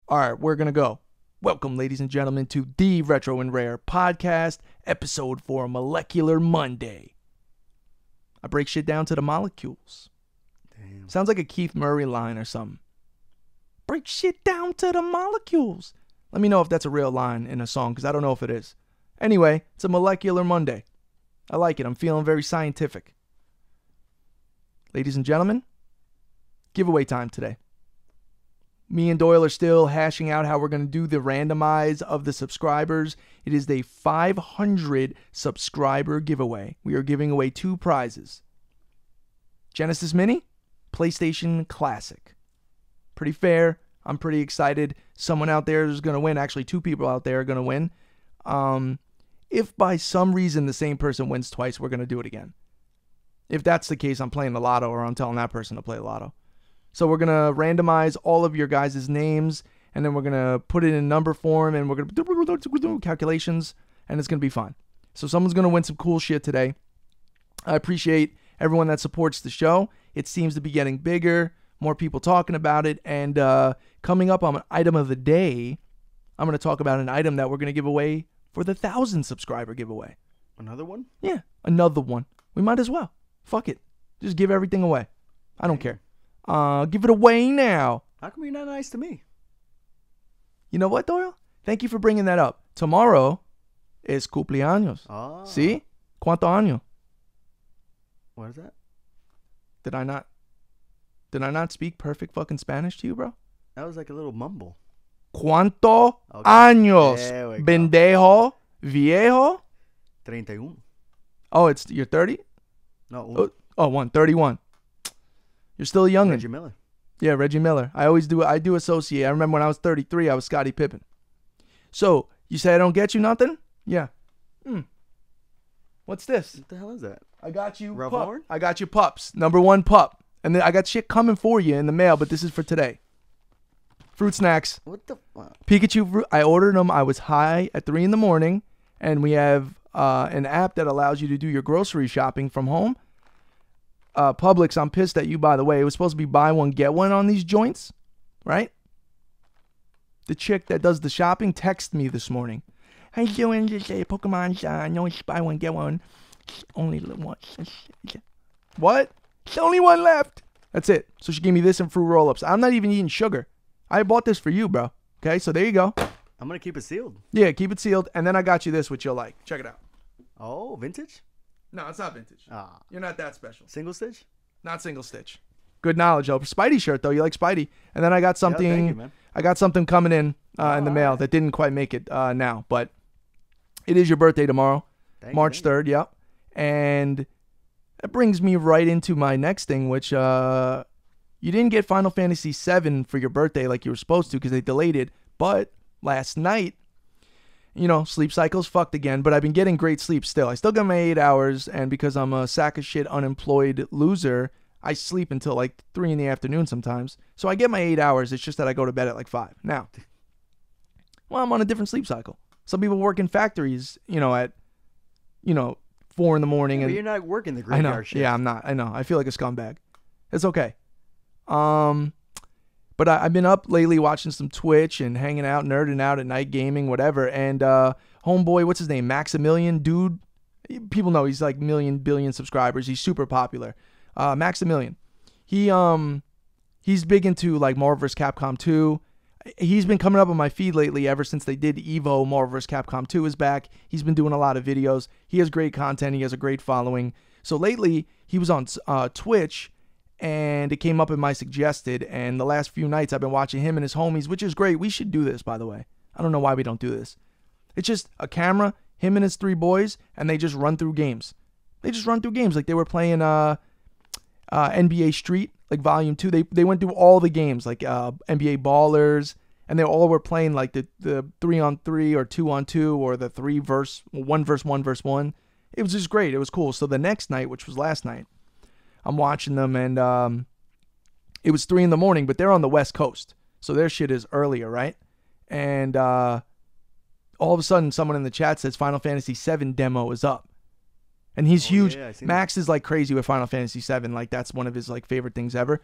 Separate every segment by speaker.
Speaker 1: All right, we're going to go. Welcome, ladies and gentlemen, to the Retro and Rare podcast, episode for Molecular Monday. I break shit down to the molecules.
Speaker 2: Damn.
Speaker 1: Sounds like a Keith Murray line or something. Break shit down to the molecules. Let me know if that's a real line in a song, because I don't know if it is. Anyway, it's a Molecular Monday. I like it. I'm feeling very scientific. Ladies and gentlemen, giveaway time today. Me and Doyle are still hashing out how we're going to do the randomize of the subscribers. It is the 500 subscriber giveaway. We are giving away 2 prizes. Genesis Mini, PlayStation Classic. Pretty fair. I'm pretty excited. Someone out there is going to win. Actually, 2 people out there are going to win. If by some reason the same person wins twice, we're going to do it again. If that's the case, I'm playing the lotto, or I'm telling that person to play lotto. So we're going to randomize all of your guys' names, and then we're going to put it in number form, and we're going to do calculations, and it's going to be fun. So someone's going to win some cool shit today. I appreciate everyone that supports the show. It seems to be getting bigger, more people talking about it, and coming up on an item of the day, I'm going to talk about an item that we're going to give away for the 1,000 subscriber giveaway.
Speaker 2: Another one?
Speaker 1: Yeah, another one. We might as well. Fuck it. Just give everything away. I don't care. Give it away now.
Speaker 2: How come you're not nice to me?
Speaker 1: You know what, Doyle? Thank you for bringing that up. Tomorrow is cumpleaños.
Speaker 2: Oh.
Speaker 1: ¿Sí? ¿Cuánto año?
Speaker 2: What is that?
Speaker 1: Did I not speak perfect fucking Spanish to you, bro?
Speaker 2: That was like a little mumble.
Speaker 1: ¿Cuánto
Speaker 2: Okay.
Speaker 1: años?
Speaker 2: There we go.
Speaker 1: Pendejo? Viejo?
Speaker 2: 31.
Speaker 1: Oh, you're 30?
Speaker 2: No.
Speaker 1: Oh, 31. You're still a youngin'.
Speaker 2: Reggie Miller.
Speaker 1: Yeah, Reggie Miller. I do associate. I remember when I was 33, I was Scottie Pippen. So, you say I don't get you nothing? Yeah. What's this?
Speaker 2: What the hell is that?
Speaker 1: I got you
Speaker 2: Ralph
Speaker 1: pup.
Speaker 2: Lauren?
Speaker 1: I got you pups. Number 1 pup. And then I got shit coming for you in the mail, but this is for today. Fruit snacks.
Speaker 2: What the fuck?
Speaker 1: Pikachu fruit. I ordered them. I was high at 3 in the morning, and we have an app that allows you to do your grocery shopping from home. Publix, I'm pissed at you, by the way. It was supposed to be buy one, get one on these joints, right? The chick that does the shopping texted me this morning. How you doing? Just a Pokemon, no, it's buy one, get one. It's only one. What? It's only one left. That's it. So she gave me this and fruit roll-ups. I'm not even eating sugar. I bought this for you, bro. Okay, so there you go.
Speaker 2: I'm going to keep it sealed.
Speaker 1: Yeah, keep it sealed. And then I got you this, which you'll like. Check it out.
Speaker 2: Oh, vintage?
Speaker 1: No, it's not vintage.
Speaker 2: Ah.
Speaker 1: You're not that special.
Speaker 2: Single stitch?
Speaker 1: Not single stitch. Good knowledge, though. Spidey shirt, though. You like Spidey. And then I got something.
Speaker 2: Yeah, thank you, man.
Speaker 1: I got something coming in the mail
Speaker 2: right.
Speaker 1: that didn't quite make it now, but it is your birthday tomorrow, March 3rd. Yep. And that brings me right into my next thing, which you didn't get Final Fantasy VII for your birthday like you were supposed to because they delayed it. But last night, sleep cycles fucked again, but I've been getting great sleep still. I still got my 8 hours, and because I'm a sack of shit unemployed loser, I sleep until like 3 in the afternoon sometimes. So I get my 8 hours. It's just that I go to bed at like 5. Now, I'm on a different sleep cycle. Some people work in factories, at 4 in the morning.
Speaker 2: Yeah,
Speaker 1: and
Speaker 2: but you're not working the
Speaker 1: I know.
Speaker 2: graveyard shift.
Speaker 1: Yeah, I'm not. I know. I feel like a scumbag. It's okay. But I've been up lately watching some Twitch and hanging out, nerding out at night, gaming, whatever. And homeboy, what's his name? Maximilian, dude. People know he's like billion subscribers. He's super popular. Maximilian. He's big into like Marvel vs. Capcom 2. He's been coming up on my feed lately ever since they did Evo. Marvel vs. Capcom 2 is back. He's been doing a lot of videos. He has great content. He has a great following. So lately, he was on Twitch, and it came up in my suggested. And the last few nights, I've been watching him and his homies, which is great. We should do this, by the way. I don't know why we don't do this. It's just a camera, him and his 3 boys, and they just run through games. They just run through games like they were playing NBA Street, like Volume 2. They went through all the games, like NBA Ballers, and they all were playing like the 3-on-3 or 2-on-2 or the 1 versus 1 versus 1. It was just great. It was cool. So the next night, which was last night, I'm watching them, and it was 3 in the morning, but they're on the West Coast, so their shit is earlier, right? And all of a sudden, someone in the chat says Final Fantasy VII demo is up. And he's huge.
Speaker 2: Yeah,
Speaker 1: Max is like crazy with Final Fantasy VII. Like, that's one of his like favorite things ever.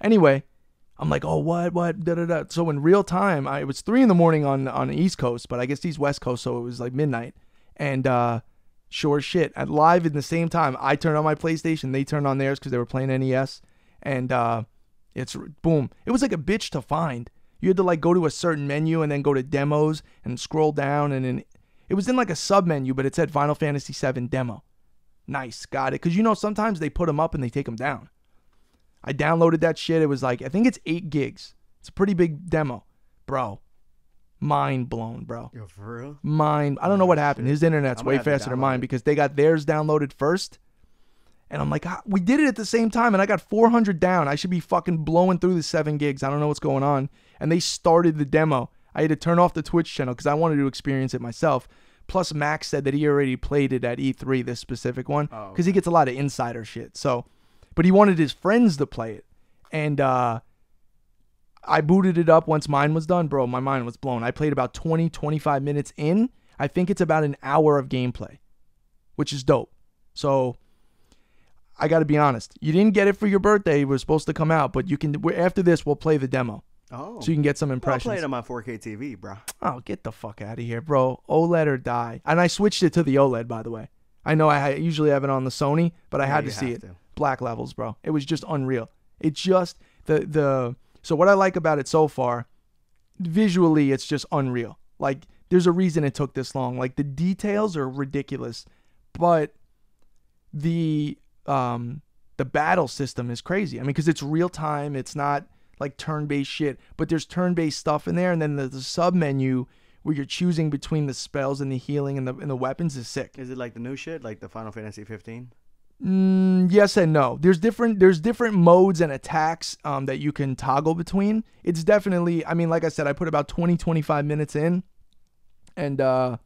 Speaker 1: Anyway, I'm like, oh, what, da da da. So in real time, it was 3 a.m. on the East Coast, but I guess he's West Coast, so it was like midnight. And sure as shit, at live in the same time, I turned on my PlayStation, they turned on theirs because they were playing NES, and it's boom. It was like a bitch to find. You had to like go to a certain menu and then go to demos and scroll down, and then it was in like a sub menu, but it said Final Fantasy VII demo. Nice, got it. Because you know sometimes they put them up and they take them down. I downloaded that shit. It was like, I think it's 8 gigs. It's a pretty big demo, bro. Mind blown, bro.
Speaker 2: Yo, for real?
Speaker 1: I don't know what happened. His internet's way faster than mine
Speaker 2: it.
Speaker 1: because they got theirs downloaded first. And I'm like, we did it at the same time, and I got 400 down. I should be fucking blowing through the 7 gigs. I don't know what's going on. And they started the demo. I had to turn off the Twitch channel because I wanted to experience it myself. Plus, Max said that he already played it at E3, this specific one, because he gets a lot of insider shit. So, but he wanted his friends to play it. And I booted it up once mine was done. Bro, my mind was blown. I played about 20, 25 minutes in. I think it's about an hour of gameplay, which is dope. So I got to be honest. You didn't get it for your birthday. It was supposed to come out, but you can. After this, we'll play the demo.
Speaker 2: Oh.
Speaker 1: So you can get some impressions.
Speaker 2: I'll play it on my 4K TV, bro.
Speaker 1: Oh, get the fuck out of here, bro. OLED or die. And I switched it to the OLED, by the way. I know I usually have it on the Sony, but I had to see it. Black levels, bro. It was just unreal. It just, so what I like about it so far, visually, it's just unreal. Like, there's a reason it took this long. Like, the details are ridiculous, but the battle system is crazy. I mean, because it's real time. It's not like turn-based shit, but there's turn-based stuff in there, and then the sub-menu where you're choosing between the spells and the healing and the weapons is sick.
Speaker 2: Is it like the new shit, like the Final Fantasy 15?
Speaker 1: Yes and no. There's different modes and attacks that you can toggle between. It's definitely, I mean, like I said, I put about 20, 25 minutes in, and damn,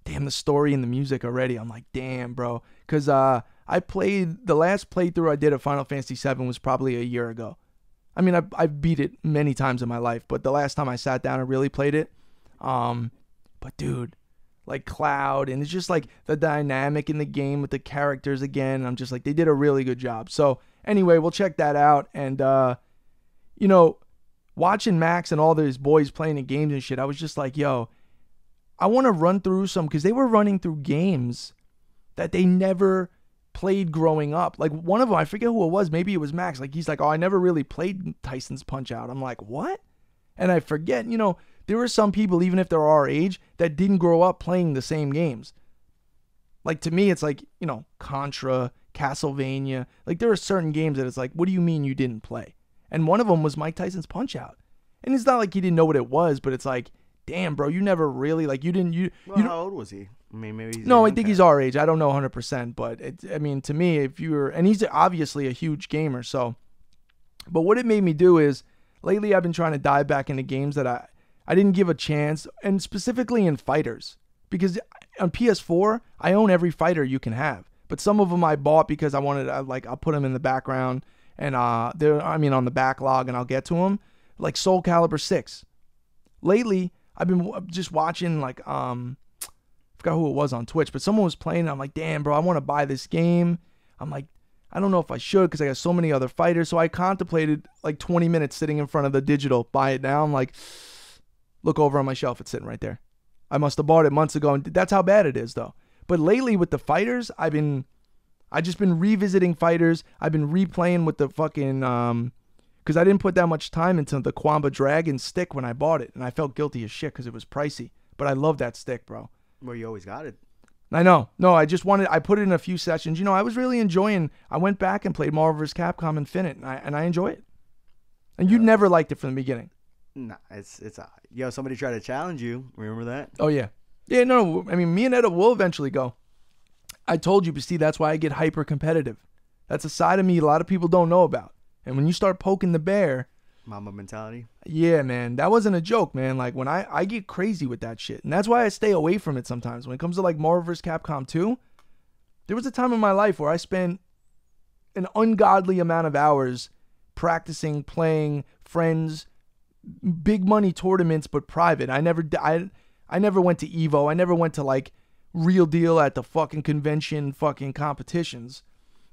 Speaker 1: the story and the music already. I'm like, damn, bro. Because the last playthrough I did of Final Fantasy VII was probably a year ago. I mean, I've beat it many times in my life, but the last time I sat down and really played it, but dude, like Cloud, and it's just like the dynamic in the game with the characters again. I'm just like, they did a really good job. So anyway, we'll check that out. And, you know, watching Max and all these boys playing the games and shit, I was just like, yo, I want to run through some, because they were running through games that they never played growing up. Like one of them, I forget who it was. Maybe it was Max. Like he's like, oh, I never really played Tyson's Punch-Out. I'm like, what? And I forget, you know, there are some people, even if they're our age, that didn't grow up playing the same games. Like to me, it's like, you know, Contra, Castlevania. Like there are certain games that it's like, what do you mean you didn't play? And one of them was Mike Tyson's Punch-Out. And it's not like he didn't know what it was, but it's like, damn, bro, you never really, like,
Speaker 2: How old was he? I mean, maybe he's
Speaker 1: no, I think he's our age. I don't know 100%, but I mean, to me, if you're, and he's obviously a huge gamer, so, but what it made me do is, lately I've been trying to dive back into games that I didn't give a chance, and specifically in fighters, because on PS4, I own every fighter you can have, but some of them I bought because I wanted, I'll put them in the background, and they're, I mean, on the backlog, and I'll get to them, like Soul Calibur 6. Lately, I've been just watching, like, forgot who it was on Twitch, but someone was playing, and I'm like, damn, bro, I want to buy this game. I'm like, I don't know if I should, because I got so many other fighters. So I contemplated like 20 minutes sitting in front of the digital, buy it now. I'm like, look over on my shelf, it's sitting right there. I must have bought it months ago, and that's how bad it is, though. But lately with the fighters, I just been revisiting fighters. I've been replaying with the fucking, because I didn't put that much time into the Kwamba Dragon stick when I bought it, and I felt guilty as shit because it was pricey. But I love that stick, bro.
Speaker 2: Well, you always got it.
Speaker 1: I know. No, I put it in a few sessions. You know, I was really enjoying, I went back and played Marvel vs. Capcom Infinite, and I enjoy it. And you never liked it from the beginning.
Speaker 2: Nah, it's yo, somebody tried to challenge you. Remember that?
Speaker 1: Oh, yeah. Yeah, no, I mean, me and Ed will eventually go. I told you, but see, that's why I get hyper competitive. That's a side of me a lot of people don't know about. And when you start poking the bear,
Speaker 2: Mama mentality.
Speaker 1: Yeah, man. That wasn't a joke, man. Like, when I get crazy with that shit. And that's why I stay away from it sometimes. When it comes to, like, Marvel vs. Capcom 2, there was a time in my life where I spent an ungodly amount of hours practicing, playing, friends, big money tournaments, but private. I never went to EVO. I never went to, like, real deal at the fucking convention fucking competitions.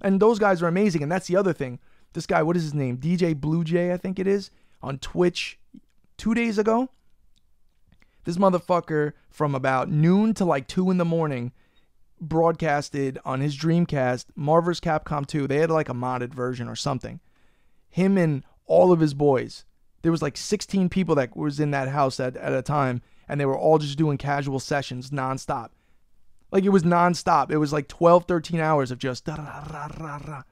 Speaker 1: And those guys are amazing. And that's the other thing. This guy, what is his name? DJ Blue Jay, I think it is, on Twitch 2 days ago. This motherfucker from about noon to like 2 in the morning broadcasted on his Dreamcast Marvel's Capcom 2. They had like a modded version or something. Him and all of his boys. There was like 16 people that was in that house at a time, and they were all just doing casual sessions nonstop. Like it was nonstop. It was like 12, 13 hours of just da-da-da-da-da-da.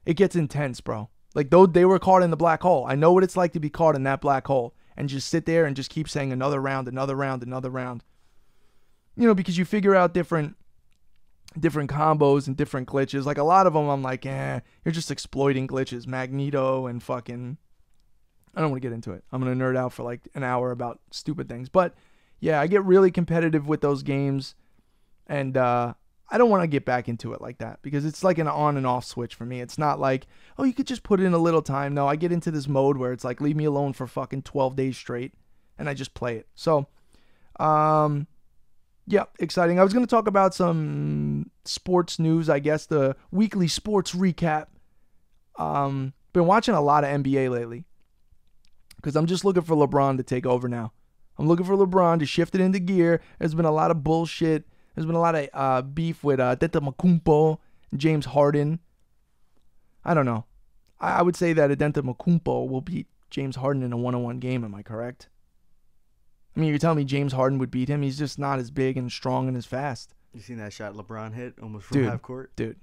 Speaker 1: It gets intense, bro. Like though they were caught in the black hole. I know what it's like to be caught in that black hole and just sit there and just keep saying another round, another round, another round. You know, because you figure out different combos and different glitches. Like a lot of them I'm like, you're just exploiting glitches. Magneto and fucking... I don't want to get into it. I'm going to nerd out for like an hour about stupid things. But yeah, I get really competitive with those games. And I don't want to get back into it like that because it's like an on and off switch for me. It's not like, oh, you could just put in a little time. No, I get into this mode where it's like, leave me alone for fucking 12 days straight. And I just play it. So, yeah, exciting. I was going to talk about some sports news, I guess, the weekly sports recap. Been watching a lot of NBA lately because I'm just looking for LeBron to take over now. I'm looking for LeBron to shift it into gear. There's been a lot of bullshit. There's been a lot of beef with Antetokounmpo and James Harden. I don't know. I would say that Antetokounmpo will beat James Harden in a one-on-one game. Am I correct? I mean, you're telling me James Harden would beat him? He's just not as big and strong and as fast.
Speaker 2: You seen that shot LeBron hit almost from half court?
Speaker 1: Dude.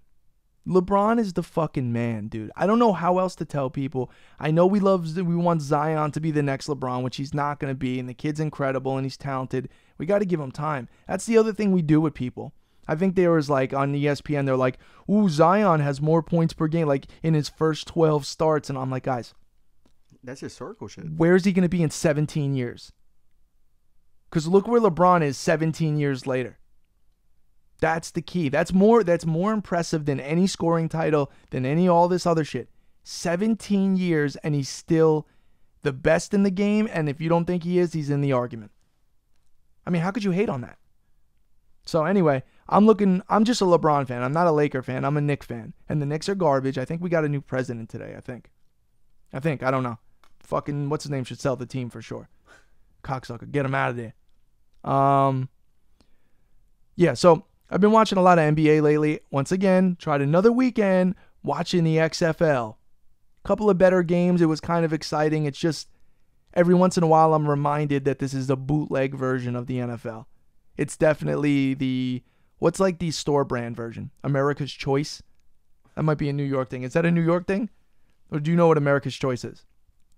Speaker 1: LeBron is the fucking man, dude. I don't know how else to tell people. I know we want Zion to be the next LeBron, which he's not going to be, and the kid's incredible and he's talented. We got to give him time. That's the other thing we do with people. I think there was like on ESPN, they're like, ooh, Zion has more points per game, like in his first 12 starts. And I'm like, guys,
Speaker 2: that's historical shit.
Speaker 1: Where's he going to be in 17 years? Because look where LeBron is 17 years later. That's the key. That's more impressive than any scoring title, than all this other shit. 17 years and he's still the best in the game, and if you don't think he is, he's in the argument. I mean, how could you hate on that? So anyway, I'm just a LeBron fan. I'm not a Laker fan. I'm a Knicks fan. And the Knicks are garbage. I think we got a new president today, I think. I don't know. Fucking, what's his name should sell the team for sure. Cocksucker. Get him out of there. Yeah, so I've been watching a lot of NBA lately. Once again, tried another weekend watching the XFL. Couple of better games. It was kind of exciting. It's just every once in a while I'm reminded that this is a bootleg version of the NFL. It's definitely what's like the store brand version? America's Choice? That might be a New York thing. Is that a New York thing? Or do you know what America's Choice is?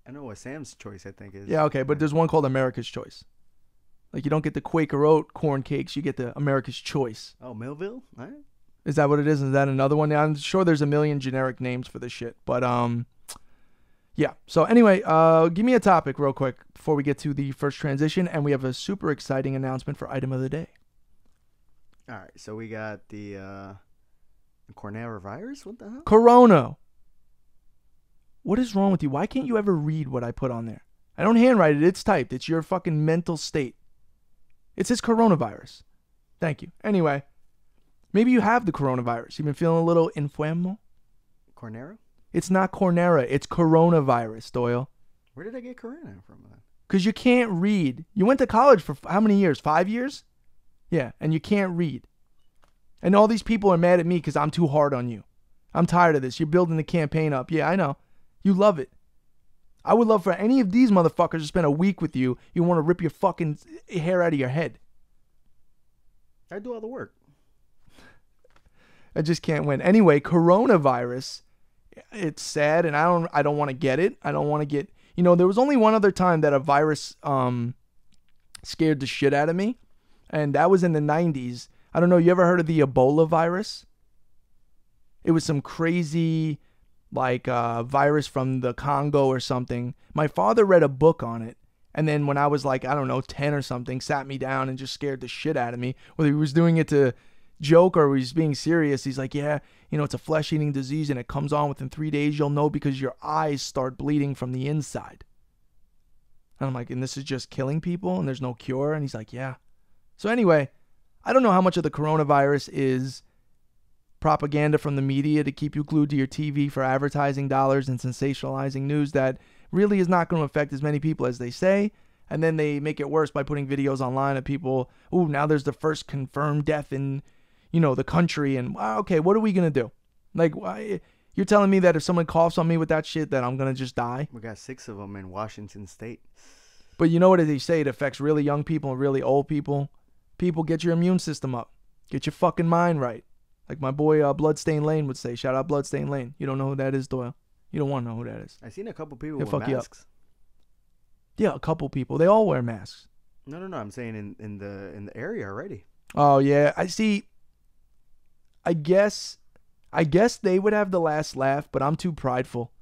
Speaker 2: I know what Sam's Choice, I think, is.
Speaker 1: Yeah, okay, but there's one called America's Choice. Like, you don't get the Quaker Oat corn cakes, you get the America's Choice.
Speaker 2: Oh, Millville? All right.
Speaker 1: Is that what it is? Is that another one? I'm sure there's a million generic names for this shit. But, yeah. So, anyway, give me a topic real quick before we get to the first transition. And we have a super exciting announcement for item of the day.
Speaker 2: All right. So, we got the coronavirus? What the hell?
Speaker 1: Corona. What is wrong with you? Why can't you ever read what I put on there? I don't handwrite it. It's typed. It's your fucking mental state. It says coronavirus. Thank you. Anyway, maybe you have the coronavirus. You've been feeling a little enfermo.
Speaker 2: Cornero?
Speaker 1: It's not Cornera. It's coronavirus, Doyle.
Speaker 2: Where did I get corona from?
Speaker 1: Because you can't read. You went to college for how many years? 5 years? Yeah, and you can't read. And all these people are mad at me because I'm too hard on you. I'm tired of this. You're building the campaign up. Yeah, I know. You love it. I would love for any of these motherfuckers to spend a week with you. You want to rip your fucking hair out of your head.
Speaker 2: I do all the work.
Speaker 1: I just can't win. Anyway, coronavirus. It's sad, and I don't want to get it. I don't want to get. You know, there was only one other time that a virus scared the shit out of me, and that was in the 90s. I don't know. You ever heard of the Ebola virus? It was some crazy, like, virus from the Congo or something. My father read a book on it, and then when I was like, I don't know, 10 or something, sat me down and just scared the shit out of me. Whether he was doing it to joke or he was being serious, he's like, yeah, you know, it's a flesh-eating disease and it comes on within 3 days. You'll know because your eyes start bleeding from the inside. And I'm like, and this is just killing people and there's no cure? And he's like, yeah. So anyway, I don't know how much of the coronavirus is propaganda from the media to keep you glued to your TV for advertising dollars and sensationalizing news that really is not going to affect as many people as they say. And then they make it worse by putting videos online of people, ooh, now there's the first confirmed death in, the country. And, okay, what are we going to do? Like, you're telling me that if someone coughs on me with that shit that I'm going to just die?
Speaker 2: We got 6 of them in Washington State.
Speaker 1: But you know what they say? It affects really young people and really old people. People, get your immune system up. Get your fucking mind right. Like my boy Bloodstained Lane would say. Shout out Bloodstained Lane. You don't know who that is, Doyle? You don't want to know who that is.
Speaker 2: I've seen a couple people
Speaker 1: He'll
Speaker 2: with
Speaker 1: fuck you up.
Speaker 2: masks.
Speaker 1: Yeah, a couple people. They all wear masks.
Speaker 2: No. I'm saying in the area already.
Speaker 1: Oh yeah, I see. I guess they would have the last laugh, but I'm too prideful.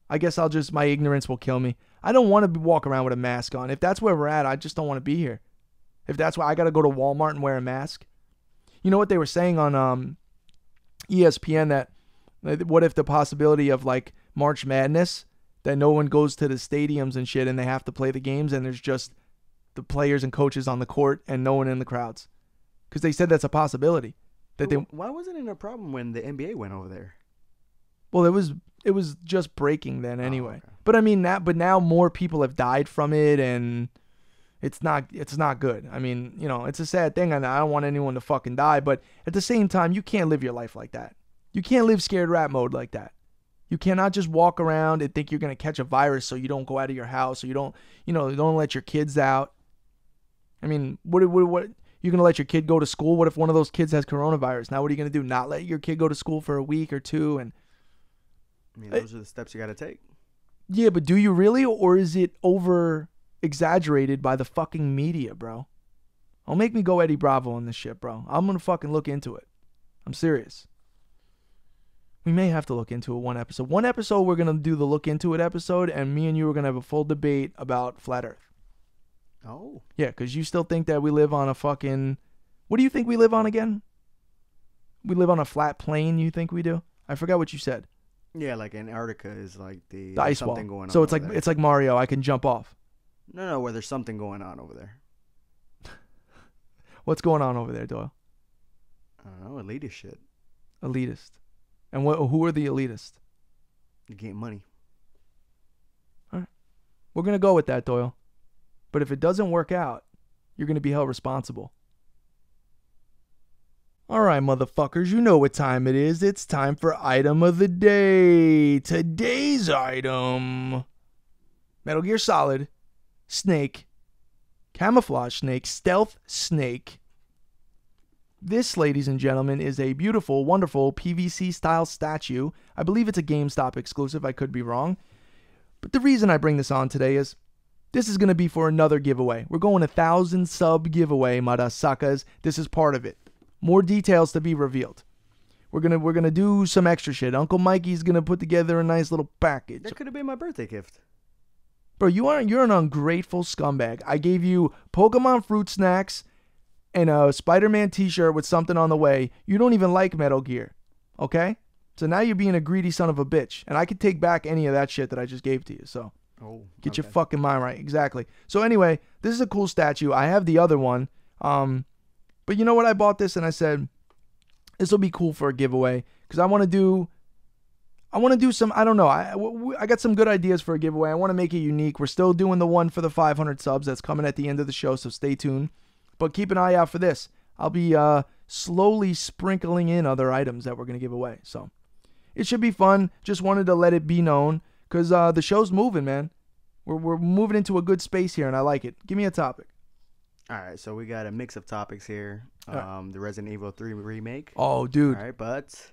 Speaker 1: I guess my ignorance will kill me. I don't want to walk around with a mask on. If that's where we're at, I just don't want to be here. If that's why I got to go to Walmart and wear a mask. You know what they were saying on ESPN that what if the possibility of like March Madness, that no one goes to the stadiums and shit and they have to play the games and there's just the players and coaches on the court and no one in the crowds. Because they said that's a possibility.
Speaker 2: Why wasn't it a problem when the NBA went over there?
Speaker 1: Well, it was just breaking then anyway.
Speaker 2: Okay.
Speaker 1: But I mean now more people have died from it and it's not good. I mean, it's a sad thing and I don't want anyone to fucking die, but at the same time, you can't live your life like that. You can't live scared rat mode like that. You cannot just walk around and think you're going to catch a virus so you don't go out of your house or you don't let your kids out. I mean, what you're going to let your kid go to school? What if one of those kids has coronavirus? Now what are you going to do? Not let your kid go to school for a week or two? And
Speaker 2: I mean, those are the steps you got to take.
Speaker 1: Yeah, but do you really, or is it over exaggerated by the fucking media, bro? Don't make me go Eddie Bravo on this shit, bro. I'm going to fucking look into it. I'm serious. We may have to look into it one episode. One episode, we're going to do the look into it episode, and me and you are going to have a full debate about Flat Earth.
Speaker 2: Oh.
Speaker 1: Yeah, because you still think that we live on a fucking... What do you think we live on again? We live on a flat plane, you think we do? I forgot what you said.
Speaker 2: Yeah, like Antarctica is like the
Speaker 1: ice wall.
Speaker 2: Going on
Speaker 1: so it's
Speaker 2: there.
Speaker 1: It's like Mario. I can jump off.
Speaker 2: No, where there's something going on over there.
Speaker 1: What's going on over there, Doyle?
Speaker 2: I don't know, elitist shit.
Speaker 1: Elitist. And who are the elitists?
Speaker 2: You get money.
Speaker 1: All right. We're going to go with that, Doyle. But if it doesn't work out, you're going to be held responsible. All right, motherfuckers, you know what time it is. It's time for item of the day. Today's item: Metal Gear Solid, Snake, Camouflage Snake, Stealth Snake. This, ladies and gentlemen, is a beautiful, wonderful PVC-style statue. I believe it's a GameStop exclusive. I could be wrong. But the reason I bring this on today is this is going to be for another giveaway. We're going 1,000 sub giveaway, madasakas. This is part of it. More details to be revealed. We're gonna do some extra shit. Uncle Mikey's gonna put together a nice little package.
Speaker 2: That could have been my birthday gift.
Speaker 1: Bro, you're an ungrateful scumbag. I gave you Pokemon fruit snacks and a Spider-Man t-shirt with something on the way. You don't even like Metal Gear. Okay? So now you're being a greedy son of a bitch. And I could take back any of that shit that I just gave to you. So get your fucking mind right. Exactly. So anyway, this is a cool statue. I have the other one. But you know what? I bought this and I said, this will be cool for a giveaway. Because I want to do some, I don't know. I got some good ideas for a giveaway. I want to make it unique. We're still doing the one for the 500 subs. That's coming at the end of the show, so stay tuned. But keep an eye out for this. I'll be slowly sprinkling in other items that we're going to give away. So it should be fun. Just wanted to let it be known. Because the show's moving, man. We're moving into a good space here, and I like it. Give me a topic.
Speaker 2: All right, so we got a mix of topics here. The Resident Evil 3 remake.
Speaker 1: Oh, dude.
Speaker 2: All right, but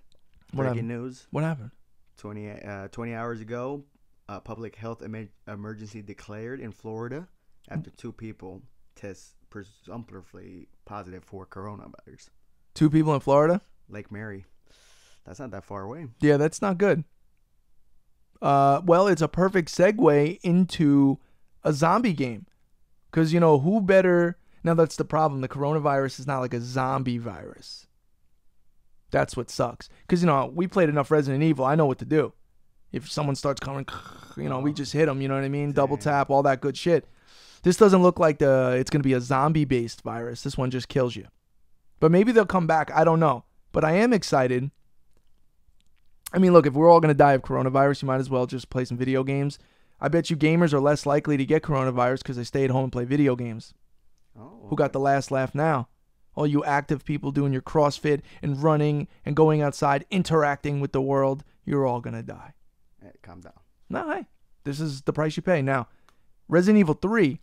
Speaker 2: breaking news.
Speaker 1: What happened?
Speaker 2: 20 hours ago, a public health emergency declared in Florida after 2 people test presumptively positive for coronavirus.
Speaker 1: 2 people in Florida?
Speaker 2: Lake Mary. That's not that far away.
Speaker 1: Yeah, that's not good. Well, it's a perfect segue into a zombie game. Because, who better... Now, that's the problem. The coronavirus is not like a zombie virus. That's what sucks. Because, we played enough Resident Evil. I know what to do. If someone starts coming, we just hit them. You know what I mean? Damn. Double tap, all that good shit. This doesn't look like it's going to be a zombie-based virus. This one just kills you. But maybe they'll come back. I don't know. But I am excited I mean, look, if we're all going to die of coronavirus, you might as well just play some video games. I bet you gamers are less likely to get coronavirus because they stay at home and play video games.
Speaker 2: Oh, okay.
Speaker 1: Who got the last laugh now? All you active people doing your CrossFit and running and going outside, interacting with the world, you're all going to die.
Speaker 2: Hey, calm down.
Speaker 1: No, hey, this is the price you pay. Now, Resident Evil 3,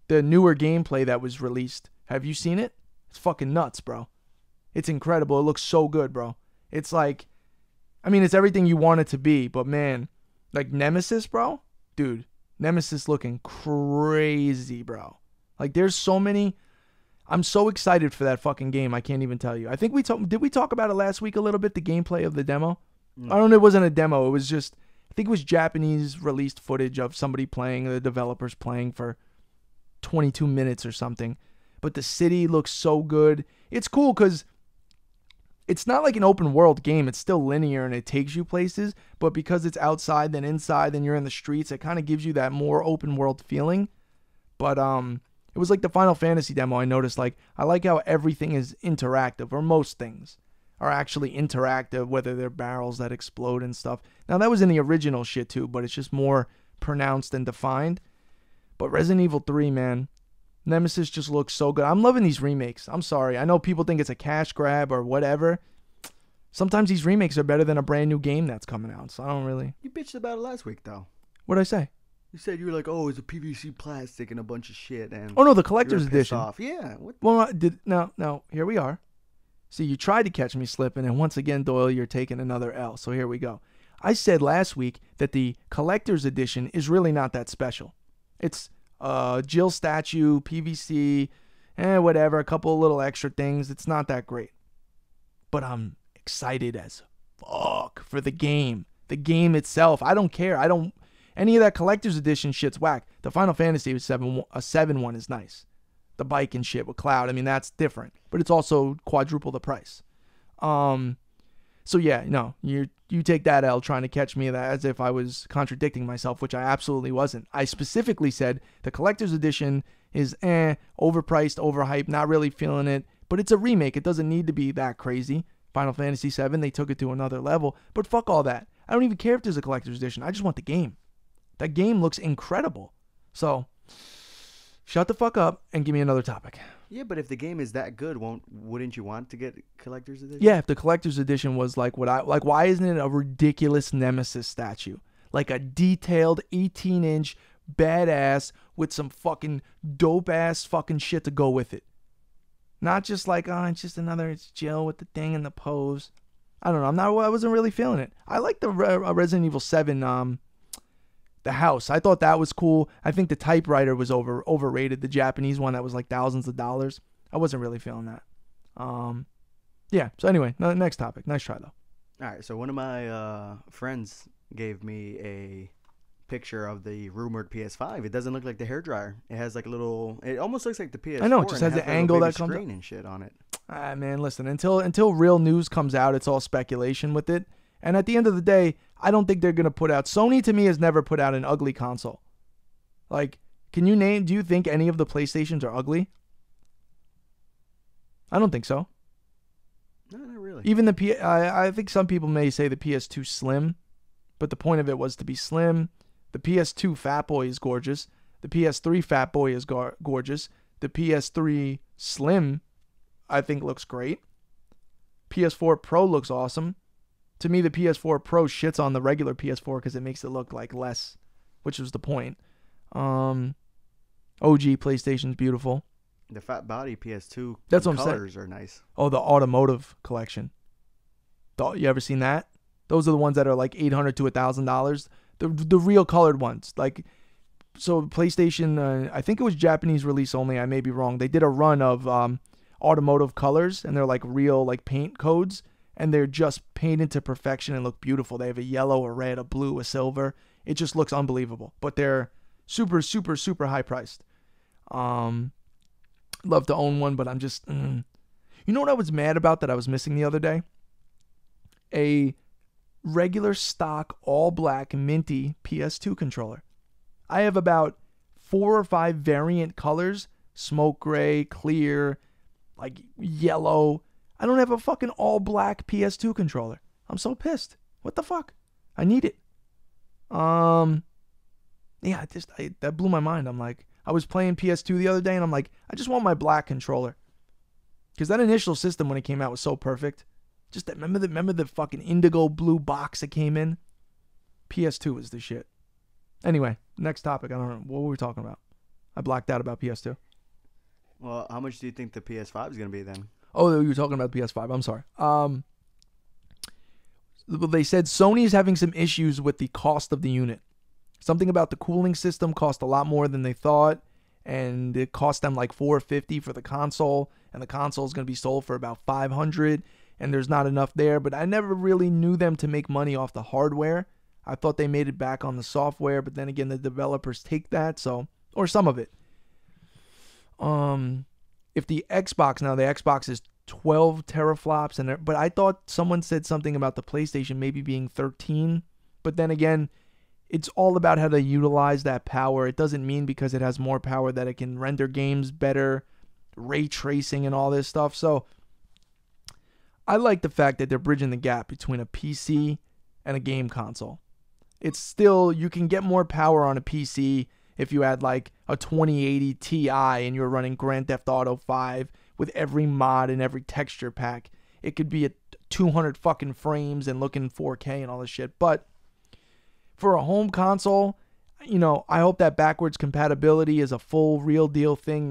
Speaker 1: the newer gameplay that was released, have you seen it? It's fucking nuts, bro. It's incredible. It looks so good, bro. It's like, I mean, it's everything you want it to be, but man, like Nemesis, bro? Dude, Nemesis looking crazy, bro. Like, there's so many. I'm so excited for that fucking game. I can't even tell you. I think did we talk about it last week a little bit, the gameplay of the demo?
Speaker 2: No.
Speaker 1: I don't know. It wasn't a demo. It was just, I think it was Japanese released footage of somebody playing, the developers playing for 22 minutes or something. But the city looks so good. It's cool because it's not like an open world game. It's still linear and it takes you places. But because it's outside then inside, then you're in the streets, it kind of gives you that more open world feeling. But it was like the Final Fantasy demo. I noticed, like, I like how everything is interactive, or most things are actually interactive, whether they're barrels that explode and stuff. Now, that was in the original shit too, but it's just more pronounced and defined. But Resident Evil 3, man, Nemesis just looks so good. I'm loving these remakes. I'm sorry. I know people think it's a cash grab or whatever. Sometimes these remakes are better than a brand new game that's coming out, so I don't really...
Speaker 2: You bitched about it last week, though.
Speaker 1: What'd I say?
Speaker 2: You said you were like, oh, it's a PVC plastic and a bunch of shit. And
Speaker 1: oh, no, the collector's edition.
Speaker 2: Off. Yeah. What?
Speaker 1: Well, no, here we are. See, you tried to catch me slipping, and once again, Doyle, you're taking another L. So here we go. I said last week that the collector's edition is really not that special. It's Jill statue, PVC, whatever, a couple of little extra things. It's not that great. But I'm excited as fuck for the game. The game itself. I don't care. Any of that collector's edition shit's whack. The Final Fantasy 7 one is nice. The bike and shit with Cloud. I mean, that's different. But it's also quadruple the price. So yeah, no, you take that L trying to catch me as if I was contradicting myself, which I absolutely wasn't. I specifically said the collector's edition is overpriced, overhyped, not really feeling it. But it's a remake. It doesn't need to be that crazy. Final Fantasy 7, they took it to another level. But fuck all that. I don't even care if there's a collector's edition. I just want the game. That game looks incredible. So, shut the fuck up and give me another topic.
Speaker 2: Yeah, but if the game is that good, wouldn't you want to get collector's edition?
Speaker 1: Yeah, if the collector's edition was like why isn't it a ridiculous Nemesis statue? Like a detailed 18-inch badass with some fucking dope-ass fucking shit to go with it. Not just like, oh, it's Jill with the thing and the pose. I don't know. I wasn't really feeling it. I like the Resident Evil 7 the house. I thought that was cool. I think the typewriter was overrated. The Japanese one that was like thousands of dollars. I wasn't really feeling that. Yeah. So anyway, next topic. Nice try though.
Speaker 2: All right. So one of my friends gave me a picture of the rumored PS5. It doesn't look like the hairdryer. It has like a little. It almost looks like the PS4.
Speaker 1: I know. It just has the angle that comes.
Speaker 2: Screen and shit on it.
Speaker 1: Man, listen. Until real news comes out, it's all speculation with it. And at the end of the day, I don't think they're going to put out... Sony, to me, has never put out an ugly console. Like, do you think any of the PlayStations are ugly? I don't think so.
Speaker 2: No, not really.
Speaker 1: Even I think some people may say the PS2 Slim, but the point of it was to be slim. The PS2 Fat Boy is gorgeous. The PS3 Fat Boy is gorgeous. The PS3 Slim, I think, looks great. PS4 Pro looks awesome. To me, the PS4 Pro shits on the regular PS4 because it makes it look like less, which was the point. OG PlayStation's beautiful.
Speaker 2: The fat body PS2
Speaker 1: That's what I'm saying.
Speaker 2: colors are nice.
Speaker 1: Oh, the automotive collection. You ever seen that? Those are the ones that are like $800 to $1,000. The real colored ones. Like, so PlayStation, I think it was Japanese release only. I may be wrong. They did a run of automotive colors, and they're like real like paint codes. And they're just painted to perfection and look beautiful. They have a yellow, a red, a blue, a silver. It just looks unbelievable. But they're super, super, super high priced. Love to own one, but I'm just... You know what I was mad about that I was missing the other day? A regular stock, all black, minty PS2 controller. I have about 4 or 5 variant colors. Smoke gray, clear, like yellow... I don't have a fucking all-black PS2 controller. I'm so pissed. What the fuck? I need it. Yeah, that blew my mind. I'm like, I was playing PS2 the other day, and I'm like, I just want my black controller. Because that initial system when it came out was so perfect. Just that, remember the fucking indigo blue box that came in? PS2 was the shit. Anyway, next topic. I don't know. What were we talking about? I blacked out about PS2.
Speaker 2: Well, how much do you think the PS5 is going to be then?
Speaker 1: Oh, you were talking about PS5. I'm sorry. They said Sony is having some issues with the cost of the unit. Something about the cooling system cost a lot more than they thought, and it cost them like $450 for the console, and the console is going to be sold for about $500, and there's not enough there. But I never really knew them to make money off the hardware. I thought they made it back on the software, but then again, the developers take that, or some of it. If the Xbox is 12 teraflops, but I thought someone said something about the PlayStation maybe being 13, but then again, it's all about how they utilize that power. It doesn't mean because it has more power that it can render games better, ray tracing and all this stuff. So I like the fact that they're bridging the gap between a PC and a game console. It's still, you can get more power on a PC if you had like a 2080 Ti and you're running Grand Theft Auto 5 with every mod and every texture pack. It could be at 200 fucking frames and looking 4K and all this shit. But for a home console, I hope that backwards compatibility is a full real deal thing.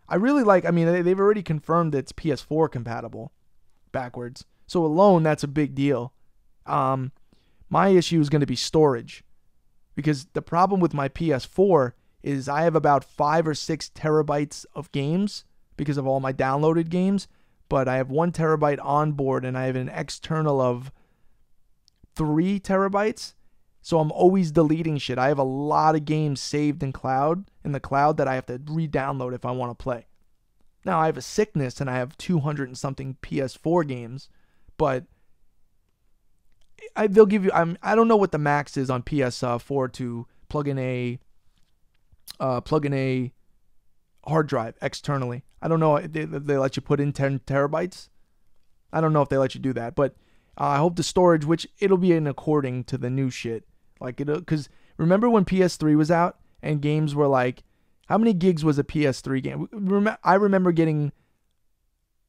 Speaker 1: I really like. I mean, they've already confirmed that it's PS4 compatible backwards. So alone, that's a big deal. My issue is going to be storage, because the problem with my PS4 is I have about 5 or 6 terabytes of games because of all my downloaded games, but I have 1 terabyte on board and I have an external of 3 terabytes. So I'm always deleting shit. I have a lot of games saved in the cloud that I have to re-download if I want to play. Now I have a sickness and I have 200 and something PS4 games, but they'll give you. I don't know what the max is on PS4 to plug in a hard drive externally. I don't know. They let you put in 10 terabytes. I don't know if they let you do that, but I hope the storage, which it'll be in according to the new shit. Like because remember when PS3 was out and games were like, how many gigs was a PS3 game? I remember getting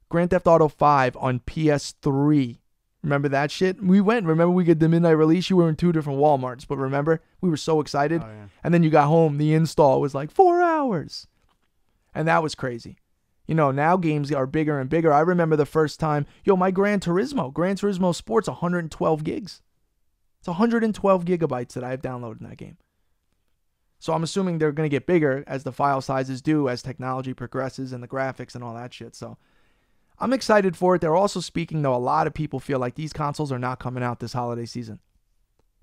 Speaker 1: Grand Theft Auto 5 on PS3. Remember that shit? Remember we get the midnight release? You were in 2 different Walmarts, but remember? We were so excited.
Speaker 2: Oh, yeah.
Speaker 1: And then you got home, the install was like 4 hours. And that was crazy. Now games are bigger and bigger. I remember the first time, my Gran Turismo Sport's 112 gigs. It's 112 gigabytes that I have downloaded in that game. So I'm assuming they're going to get bigger as the file sizes do, as technology progresses and the graphics and all that shit. So I'm excited for it. They're also speaking, though, a lot of people feel like these consoles are not coming out this holiday season.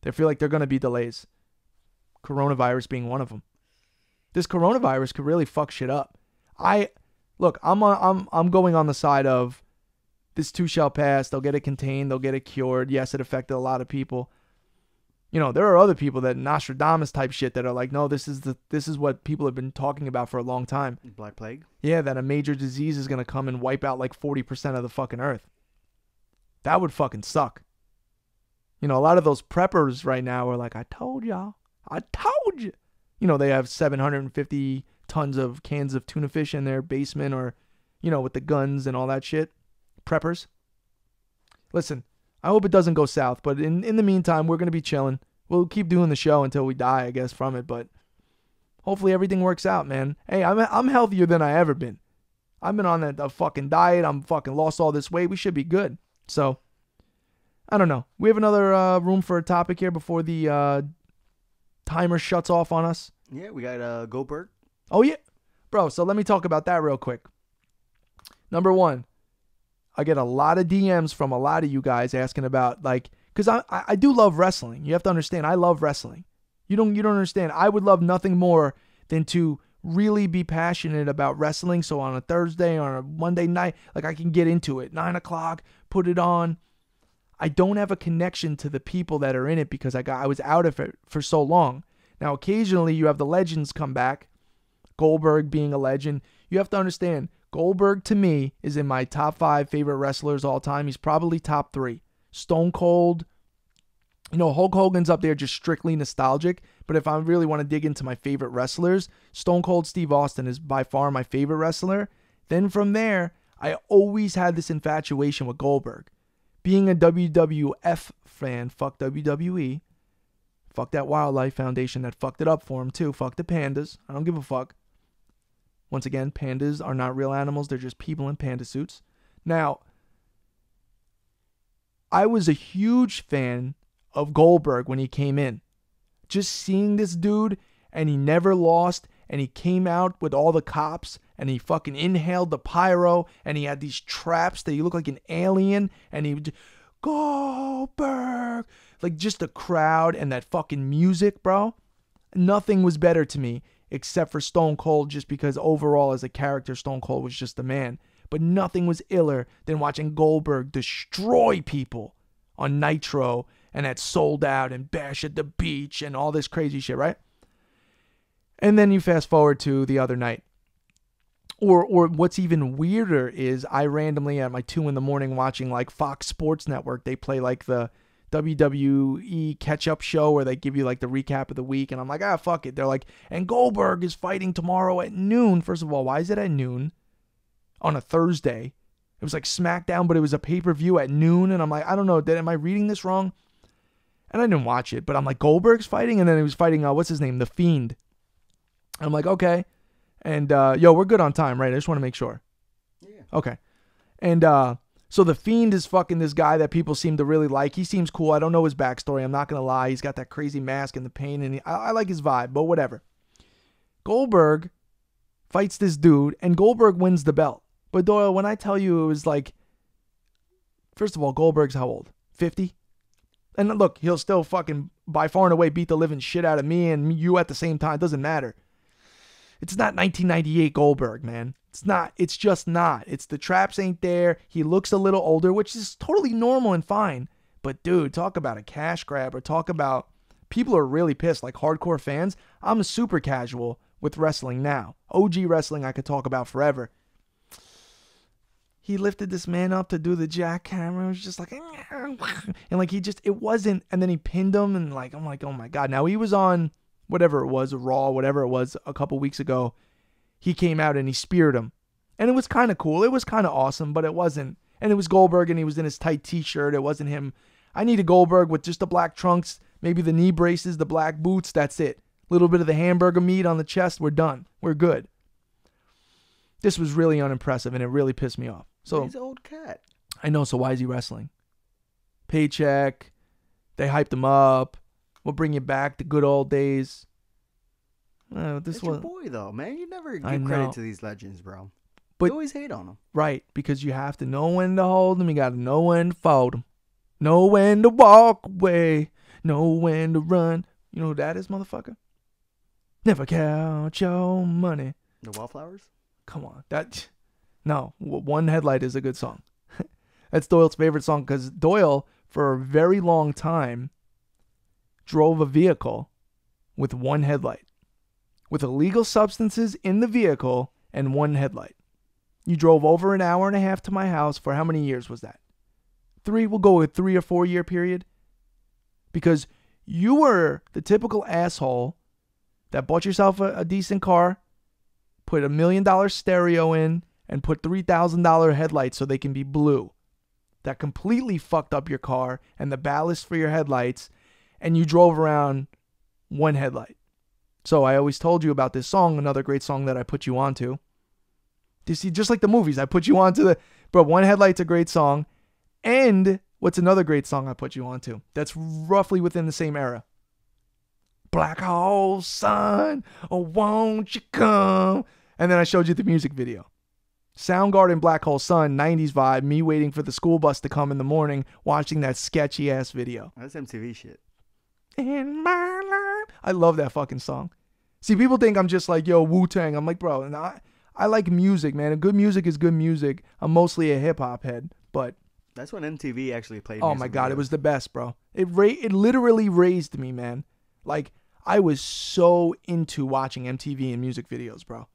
Speaker 1: They feel like they're going to be delays. Coronavirus being one of them. This coronavirus could really fuck shit up. I'm going on the side of this too shall pass. They'll get it contained. They'll get it cured. Yes, it affected a lot of people. There are other people that Nostradamus type shit that are like, no, this is what people have been talking about for a long time.
Speaker 2: Black Plague?
Speaker 1: Yeah, that a major disease is going to come and wipe out like 40% of the fucking earth. That would fucking suck. A lot of those preppers right now are like, I told y'all. I told you. They have 750 tons of cans of tuna fish in their basement, or, with the guns and all that shit. Preppers. Listen, I hope it doesn't go south, but in the meantime, we're going to be chilling. We'll keep doing the show until we die, I guess, from it, but hopefully everything works out, man. Hey, I'm healthier than I ever been. I've been on a fucking diet. I'm fucking lost all this weight. We should be good. So, I don't know. We have another room for a topic here before the timer shuts off on us.
Speaker 2: Yeah, we got Goldberg.
Speaker 1: Oh, yeah. Bro, so let me talk about that real quick. Number one, I get a lot of DMs from a lot of you guys asking about, like, because I do love wrestling. You have to understand, I love wrestling. You don't understand. I would love nothing more than to really be passionate about wrestling. So on a Thursday or a Monday night, like, I can get into it. 9 o'clock, put it on. I don't have a connection to the people that are in it because I was out of it for so long. Now, occasionally you have the legends come back. Goldberg being a legend. You have to understand, Goldberg to me is in my top 5 favorite wrestlers all time. He's probably top 3. Stone Cold, You know, Hulk Hogan's up there just strictly nostalgic, but if I really want to dig into my favorite wrestlers, Stone Cold Steve Austin is by far my favorite wrestler. Then from there, I always had this infatuation with Goldberg. Being a WWF fan, fuck WWE, fuck that Wildlife Foundation that fucked it up for him too, fuck the pandas, I don't give a fuck. Once again, pandas are not real animals, they're just people in panda suits. Now, I was a huge fan of Goldberg when he came in. Just seeing this dude, and he never lost, and he came out with all the cops, and he fucking inhaled the pyro, and he had these traps that he looked like an alien, and he would Goldberg, like just the crowd and that fucking music, bro. Nothing was better to me except for Stone Cold, just because overall as a character, Stone Cold was just a man. But nothing was iller than watching Goldberg destroy people on Nitro and at Sold Out and Bash at the Beach and all this crazy shit, right? And then you fast forward to the other night. Or what's even weirder is I randomly at my 2 a.m. watching like Fox Sports Network, they play like the WWE catch-up show where they give you like the recap of the week. And I'm like, fuck it. They're like, and Goldberg is fighting tomorrow at noon. First of all, why is it at noon on a Thursday? It was like SmackDown, but it was a pay-per-view at noon. And I'm like, I don't know. Am I reading this wrong? And I didn't watch it, but I'm like, Goldberg's fighting? And then he was fighting, what's his name? The Fiend. I'm like, okay. And, we're good on time, right? I just want to make sure.
Speaker 2: Yeah.
Speaker 1: Okay. And, so the Fiend is fucking this guy that people seem to really like. He seems cool. I don't know his backstory. I'm not going to lie. He's got that crazy mask and the pain, and I like his vibe, but whatever. Goldberg fights this dude, and Goldberg wins the belt. But Doyle, when I tell you it was like, first of all, Goldberg's how old? 50? And look, he'll still fucking by far and away beat the living shit out of me and you at the same time. It doesn't matter. It's not 1998 Goldberg, man. It's not. It's just not. It's the traps ain't there. He looks a little older, which is totally normal and fine. But dude, talk about a cash grab, or talk about people are really pissed, like hardcore fans. I'm super casual with wrestling now. OG wrestling I could talk about forever. He lifted this man up to do the jackhammer. It was just like, and like it wasn't, and then he pinned him, and like, I'm like, oh my God. Now he was on whatever it was, Raw, whatever it was, a couple weeks ago. He came out and he speared him. And it was kind of cool. It was kind of awesome, but it wasn't. And it was Goldberg, and he was in his tight t-shirt. It wasn't him. I needed Goldberg with just the black trunks, maybe the knee braces, the black boots. That's it. A little bit of the hamburger meat on the chest. We're done. We're good. This was really unimpressive, and it really pissed me off. So
Speaker 2: he's an old cat.
Speaker 1: I know, so why is he wrestling? Paycheck. They hyped him up. We'll bring you back to good old days.
Speaker 2: It's your boy, though, man. You never give credit to these legends, bro. But you always hate on them.
Speaker 1: Right, because you have to know when to hold them. You got to know when to fold them. Know when to walk away. Know when to run. You know who that is, motherfucker? Never count your money.
Speaker 2: The Wallflowers?
Speaker 1: Come on. No, One Headlight is a good song. That's Doyle's favorite song, because Doyle, for a very long time, drove a vehicle with one headlight. With illegal substances in the vehicle and one headlight. You drove over an hour and a half to my house for how many years was that? 3, we'll go with 3 or 4 year period. Because you were the typical asshole that bought yourself a decent car, put $1 million stereo in, and put $3,000 headlights so they can be blue. That completely fucked up your car and the ballast for your headlights, and you drove around one headlight. So I always told you about this song, another great song that I put you onto. You see, just like the movies, I put you onto Bro, One Headlight's a great song. And what's another great song I put you onto? That's roughly within the same era. Black Hole Sun, oh won't you come? And then I showed you the music video. Soundgarden, Black Hole Sun, 90s vibe, me waiting for the school bus to come in the morning, watching that sketchy ass video.
Speaker 2: That's MTV shit.
Speaker 1: In my life. I love that fucking song. See, people think I'm just like, yo, Wu-Tang. I'm like, bro, I like music, man. And good music is good music. I'm mostly a hip-hop head, but...
Speaker 2: That's when MTV actually played
Speaker 1: Oh, my God. Videos. It was the best, bro. It literally raised me, man. Like, I was so into watching MTV and music videos, bro.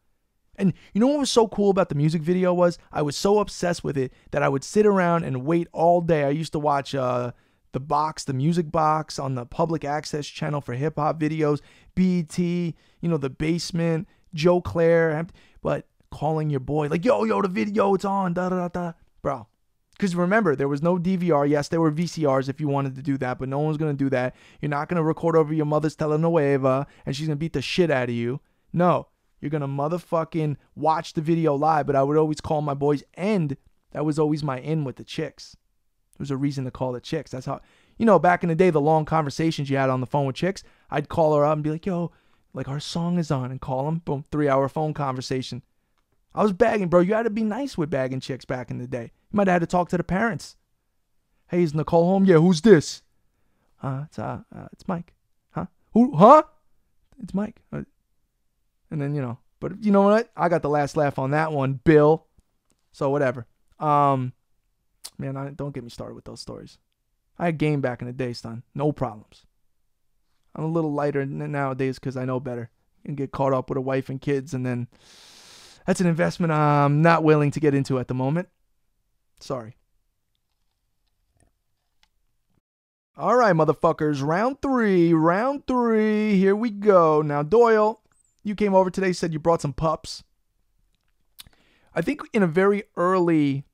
Speaker 1: And you know what was so cool about the music video was? I was so obsessed with it that I would sit around and wait all day. I used to watch the the box, the music box on the public access channel for hip hop videos, BET, the basement, Joe Claire, but calling your boy like, yo, the video, it's on, da da da, bro. Because remember, there was no DVR. Yes, there were VCRs if you wanted to do that, but no one's going to do that. You're not going to record over your mother's telenovela and she's going to beat the shit out of you. No, you're going to motherfucking watch the video live, but I would always call my boys, and that was always my in with the chicks. There was a reason to call the chicks. That's how, back in the day, the long conversations you had on the phone with chicks, I'd call her up and be like, yo, like our song is on, and call them. Boom, 3-hour phone conversation. I was bagging, bro. You had to be nice with bagging chicks back in the day. You might have had to talk to the parents. Hey, is Nicole home? Yeah, who's this? It's Mike. Huh? Who? Huh? It's Mike. And then, but you know what? I got the last laugh on that one, Bill. So whatever. Man, don't get me started with those stories. I had game back in the day, son. No problems. I'm a little lighter nowadays because I know better. And get caught up with a wife and kids, and then that's an investment I'm not willing to get into at the moment. Sorry. All right, motherfuckers. Round three. Here we go. Now, Doyle, you came over today, said you brought some pups. I think in a very early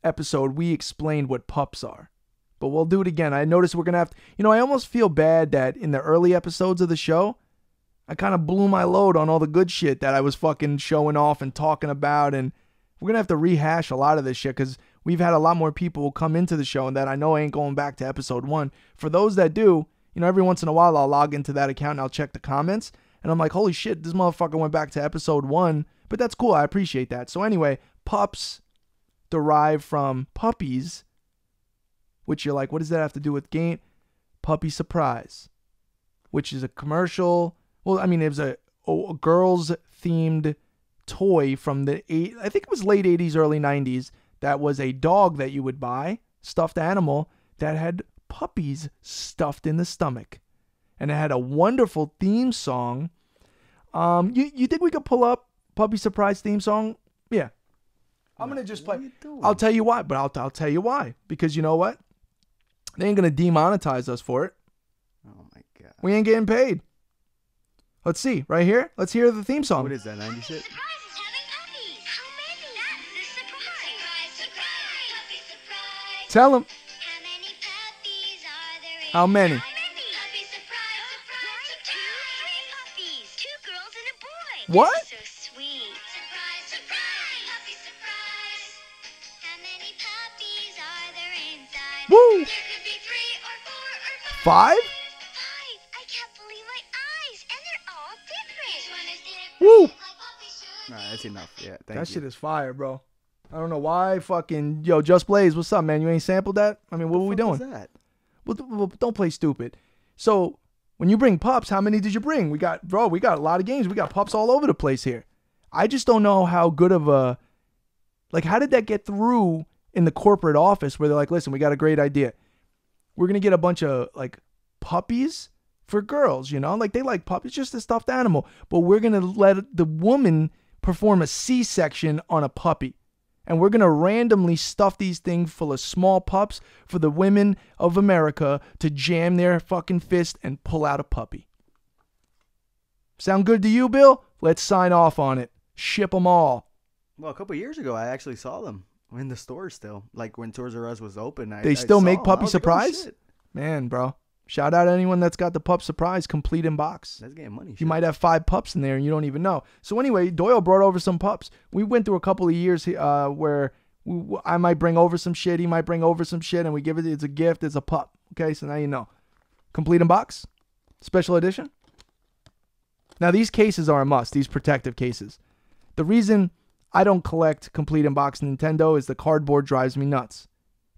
Speaker 1: episode, we explained what pups are. But we'll do it again. I noticed we're going to have to... I almost feel bad that in the early episodes of the show, I kind of blew my load on all the good shit that I was fucking showing off and talking about. And we're going to have to rehash a lot of this shit because we've had a lot more people come into the show and that I know ain't going back to episode 1. For those that do, every once in a while I'll log into that account and I'll check the comments. And I'm like, holy shit, this motherfucker went back to episode 1. But that's cool. I appreciate that. So anyway, pups derive from puppies, which you're like, what does that have to do with game? Puppy Surprise, which is a commercial. Well, I mean, it was a girls-themed toy from I think it was late 80s, early 90s. That was a dog that you would buy, stuffed animal, that had puppies stuffed in the stomach. And it had a wonderful theme song. You think we could pull up Puppy Surprise theme song? Yeah. I'm going to just play. I'll tell you why, but I'll tell you why. Because you know what? They ain't going to demonetize us for it.
Speaker 2: Oh, my God.
Speaker 1: We ain't getting paid. Let's see. Right here. Let's hear the theme song.
Speaker 2: What is that, 90 shit?
Speaker 1: Tell them. How many? What?
Speaker 3: So sweet. Surprise, surprise. Puppy surprise. How many puppies are there inside?
Speaker 1: Woo!
Speaker 3: There could be 3 or 4 or
Speaker 1: 5?
Speaker 3: 5. 5. I can't believe my eyes. And they're all different. Each one is different.
Speaker 1: Woo!
Speaker 3: Like puppies should.
Speaker 2: All right, that's enough. Yeah, thank you.
Speaker 1: That shit is fire, bro. I don't know why fucking... Yo, Just Blaze, what's up, man? You ain't sampled that? I mean, what were we doing?
Speaker 2: What was that?
Speaker 1: Well, don't play stupid. So... When you bring pups, how many did you bring? We got a lot of games. We got pups all over the place here. I just don't know how good of a, how did that get through in the corporate office where they're like, listen, we got a great idea. We're going to get a bunch of, puppies for girls, they like puppies, just a stuffed animal. But we're going to let the woman perform a C-section on a puppy. And we're going to randomly stuff these things full of small pups for the women of America to jam their fucking fist and pull out a puppy. Sound good to you, Bill? Let's sign off on it. Ship them all.
Speaker 2: Well, a couple years ago, I actually saw them in the store still. Like when Toys R Us was open.
Speaker 1: They still make
Speaker 2: them.
Speaker 1: Puppy
Speaker 2: I was like,
Speaker 1: Surprise?
Speaker 2: oh, shit.
Speaker 1: Man, bro. Shout out to anyone that's got the Pup Surprise complete in box.
Speaker 2: That's getting money.
Speaker 1: You might have 5 pups in there and you don't even know. So anyway, Doyle brought over some pups. We went through a couple of years where I might bring over some shit. He might bring over some shit and we give it. It's a gift. It's a pup. Okay, so now you know. Complete in box. Special edition. Now these cases are a must. These protective cases. The reason I don't collect complete in box Nintendo is the cardboard drives me nuts.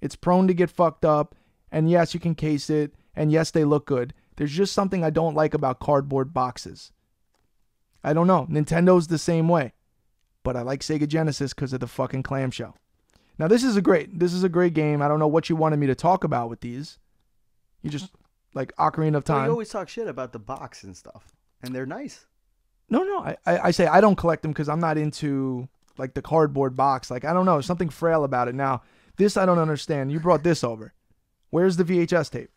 Speaker 1: It's prone to get fucked up. And yes, you can case it. And yes, they look good. There's just something I don't like about cardboard boxes. I don't know. Nintendo's the same way. But I like Sega Genesis because of the fucking clamshell. Now, this is a great game. I don't know what you wanted me to talk about with these. You just, Ocarina of Time.
Speaker 2: Well, you always talk shit about the box and stuff. And they're nice.
Speaker 1: No. I say I don't collect them because I'm not into, the cardboard box. I don't know. There's something frail about it. Now, this I don't understand. You brought this over. Where's the VHS tape?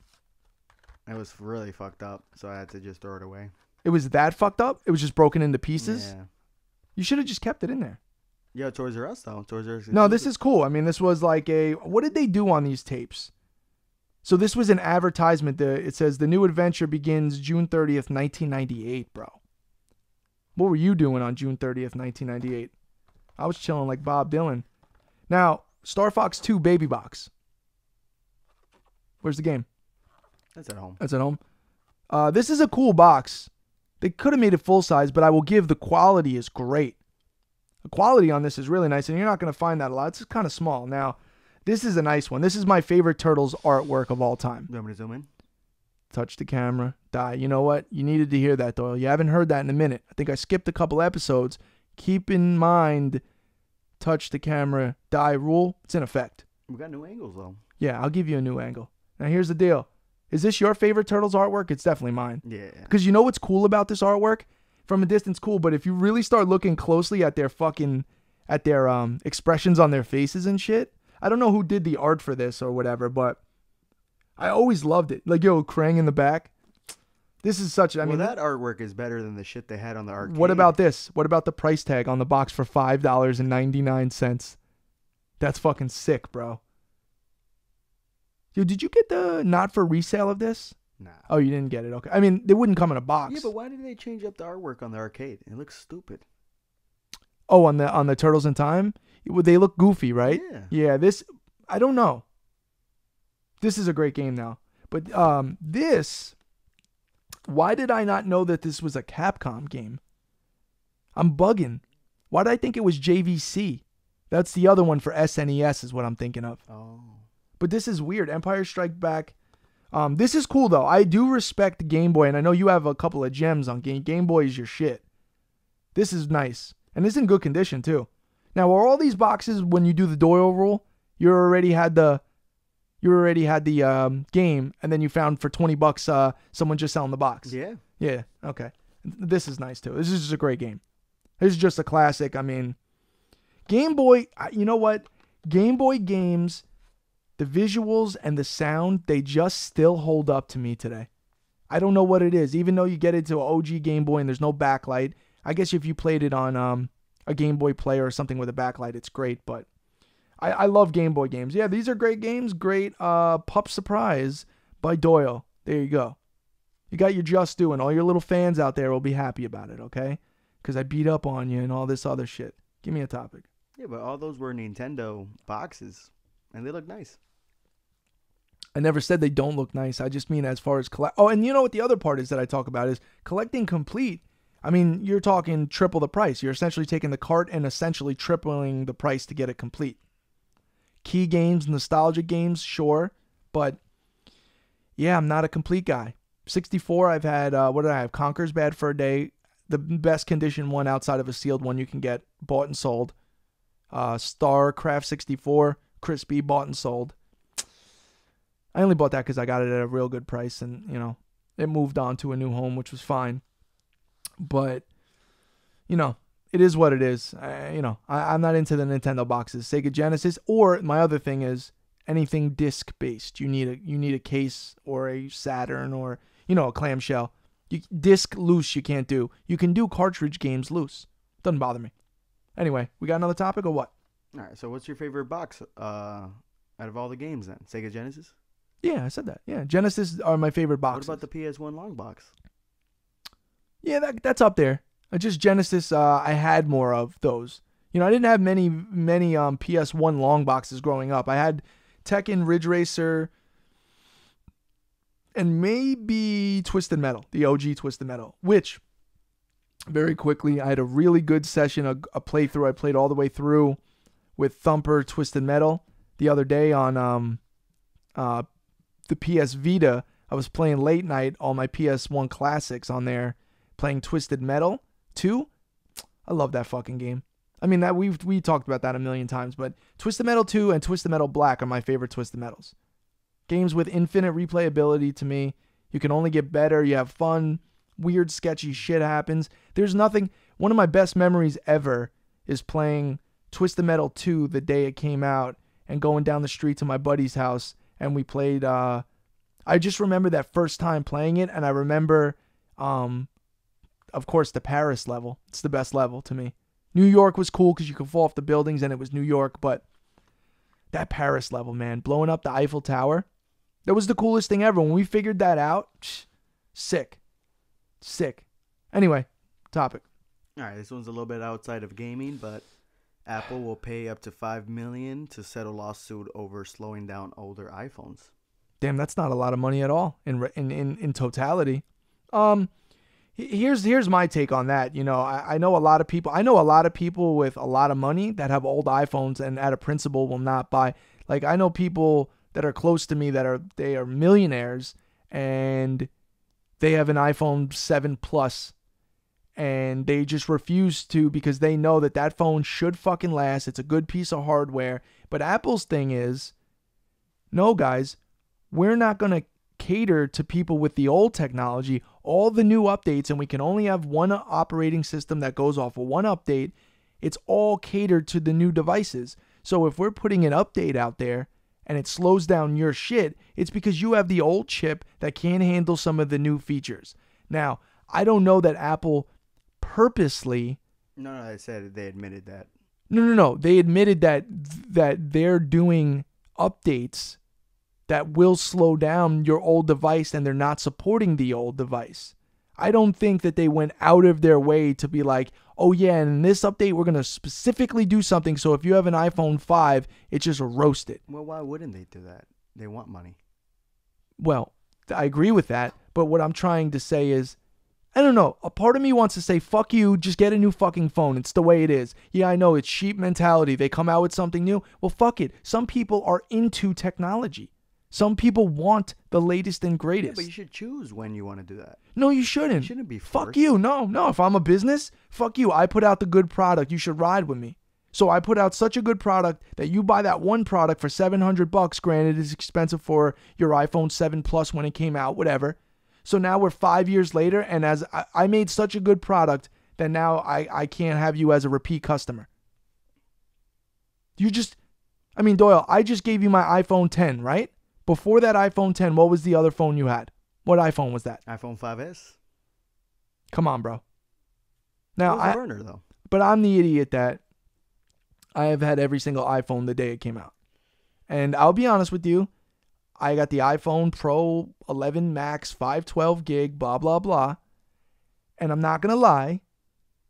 Speaker 2: It was really fucked up, so I had to just throw it away.
Speaker 1: It was that fucked up? It was just broken into pieces?
Speaker 2: Yeah.
Speaker 1: You should have just kept it in there.
Speaker 2: Yeah, Toys R Us though. Toys R Us.
Speaker 1: No, this is cool. I mean, this was like what did they do on these tapes? So this was an advertisement. It says the new adventure begins June 30th, 1998, bro. What were you doing on June 30th, 1998? I was chilling like Bob Dylan. Now, Star Fox 2 Baby Box. Where's the game?
Speaker 2: That's at home.
Speaker 1: That's at home. This is a cool box. They could have made it full size, but I will give the quality is great. The quality on this is really nice, and you're not going to find that a lot. It's kind of small. Now, this is a nice one. This is my favorite Turtles artwork of all time.
Speaker 2: You want me to zoom in?
Speaker 1: Touch the camera. Die. You know what? You needed to hear that, Doyle. You haven't heard that in a minute. I think I skipped a couple episodes. Keep in mind, touch the camera, die rule. It's in effect.
Speaker 2: We got new angles though.
Speaker 1: Yeah, I'll give you a new angle. Now, here's the deal. Is this your favorite Turtles artwork? It's definitely mine.
Speaker 2: Yeah.
Speaker 1: Because you know what's cool about this artwork? From a distance, cool. But if you really start looking closely at their expressions on their faces and shit, I don't know who did the art for this or whatever, but I always loved it. Like, yo, Krang in the back. This is such, I mean,
Speaker 2: that artwork is better than the shit they had on the arcade.
Speaker 1: What about this? What about the price tag on the box for $5.99? That's fucking sick, bro. Dude, did you get the not for resale of this?
Speaker 2: Nah.
Speaker 1: Oh, you didn't get it. Okay. I mean, they wouldn't come in a box.
Speaker 2: Yeah, but why did they change up the artwork on the arcade? It looks stupid.
Speaker 1: Oh, on the Turtles in Time? They look goofy, right?
Speaker 2: Yeah.
Speaker 1: Yeah, this, I don't know. This is a great game now. But this, why did I not know that this was a Capcom game? I'm bugging. Why did I think it was JVC? That's the other one for SNES is what I'm thinking of.
Speaker 2: Oh.
Speaker 1: But this is weird. Empire Strike Back. This is cool, though. I do respect Game Boy, and I know you have a couple of gems on Game Boy is your shit. This is nice. And it's in good condition, too. Now, are all these boxes, when you do the Doyle rule, you already had the game, and then you found for $20 someone just selling the box?
Speaker 2: Yeah.
Speaker 1: Yeah, okay. This is nice, too. This is just a great game. This is just a classic. I mean, Game Boy, you know what? Game Boy games, the visuals and the sound, they just still hold up to me today. I don't know what it is. Even though you get into an OG Game Boy and there's no backlight, I guess if you played it on a Game Boy Player or something with a backlight, it's great. But I love Game Boy games. Yeah, these are great games. Great Pup Surprise by Doyle. There you go. You got your just due, and all your little fans out there will be happy about it, okay? Because I beat up on you and all this other shit. Give me a topic.
Speaker 2: Yeah, but all those were Nintendo boxes, and they look nice.
Speaker 1: I never said they don't look nice. I just mean as far as collect. Oh, and you know what the other part is that I talk about is collecting complete. I mean, you're talking triple the price. You're essentially taking the cart and essentially tripling the price to get it complete. Key games, nostalgic games, sure. But, yeah, I'm not a complete guy. 64, I've had, what did I have? Conker's Bad Fur Day. The best condition one outside of a sealed one you can get. Bought and sold. StarCraft 64. Crispy. Bought and sold. I only bought that because I got it at a real good price. And, you know, it moved on to a new home, which was fine. But, you know, it is what it is. I'm not into the Nintendo boxes. Sega Genesis, or my other thing is anything disc based. You need a case or a Saturn or, you know, a clamshell. Disc loose you can't do. You can do cartridge games loose. Doesn't bother me. Anyway, we got another topic or what?
Speaker 2: All right. So what's your favorite box out of all the games then? Sega Genesis?
Speaker 1: Yeah, I said that. Yeah, Genesis are my favorite boxes.
Speaker 2: What about the PS1 long box?
Speaker 1: Yeah, that's up there. Just Genesis, I had more of those. You know, I didn't have many PS1 long boxes growing up. I had Tekken, Ridge Racer, and maybe Twisted Metal, the OG Twisted Metal, which, very quickly, I had a really good session, a playthrough. I played all the way through with Thumper Twisted Metal the other day on the PS Vita. I was playing late night, all my PS1 classics on there, playing Twisted Metal 2. I love that fucking game. I mean, that we talked about that a million times, but Twisted Metal 2 and Twisted Metal Black are my favorite Twisted Metals. Games with infinite replayability to me. You can only get better. You have fun. Weird, sketchy shit happens. There's nothing. One of my best memories ever is playing Twisted Metal 2 the day it came out and going down the street to my buddy's house, and we played, I I just remember that first time playing it, and I remember, of course, the Paris level. It's the best level to me. New York was cool because you could fall off the buildings and it was New York, but that Paris level, man, blowing up the Eiffel Tower, that was the coolest thing ever. When we figured that out, sick. Anyway, topic.
Speaker 2: All right, this one's a little bit outside of gaming, but Apple will pay up to $5 million to settle lawsuit over slowing down older iPhones.
Speaker 1: Damn, that's not a lot of money at all in totality. Here's my take on that. You know, I know a lot of people. I know a lot of people with a lot of money that have old iPhones and at a principle will not buy. Like, I know people that are close to me they are millionaires and they have an iPhone 7 Plus and they just refuse to because they know that phone should fucking last. It's a good piece of hardware. But Apple's thing is, no, guys, we're not going to cater to people with the old technology, all the new updates, and we can only have one operating system that goes off of one update. It's all catered to the new devices. So if we're putting an update out there and it slows down your shit, it's because you have the old chip that can't handle some of the new features. Now, I don't know that Apple purposely...
Speaker 2: No, I said they admitted that.
Speaker 1: No. They admitted that they're doing updates that will slow down your old device and they're not supporting the old device. I don't think that they went out of their way to be like, oh yeah, in this update we're going to specifically do something so if you have an iPhone 5, it's just roasted.
Speaker 2: Well, why wouldn't they do that? They want money.
Speaker 1: Well, I agree with that, but what I'm trying to say is, I don't know, a part of me wants to say, fuck you, just get a new fucking phone. It's the way it is. Yeah, I know, it's sheep mentality. They come out with something new. Well, fuck it. Some people are into technology. Some people want the latest and greatest.
Speaker 2: Yeah, but you should choose when you want to do that.
Speaker 1: No, you shouldn't.
Speaker 2: You shouldn't be forced.
Speaker 1: Fuck you. No. If I'm a business, fuck you. I put out the good product. You should ride with me. So I put out such a good product that you buy that one product for $700. Granted, it's expensive for your iPhone 7 Plus when it came out, whatever. So now we're 5 years later, and as I made such a good product that now I can't have you as a repeat customer. Doyle, I just gave you my iPhone 10, right? Before that iPhone 10, what was the other phone you had? What iPhone was that?
Speaker 2: iPhone 5S.
Speaker 1: Come on, bro. Now,
Speaker 2: It was a burner, though.
Speaker 1: But I'm the idiot that I have had every single iPhone the day it came out. And I'll be honest with you, I got the iPhone Pro 11 Max 512 gig, blah, blah, blah. And I'm not going to lie,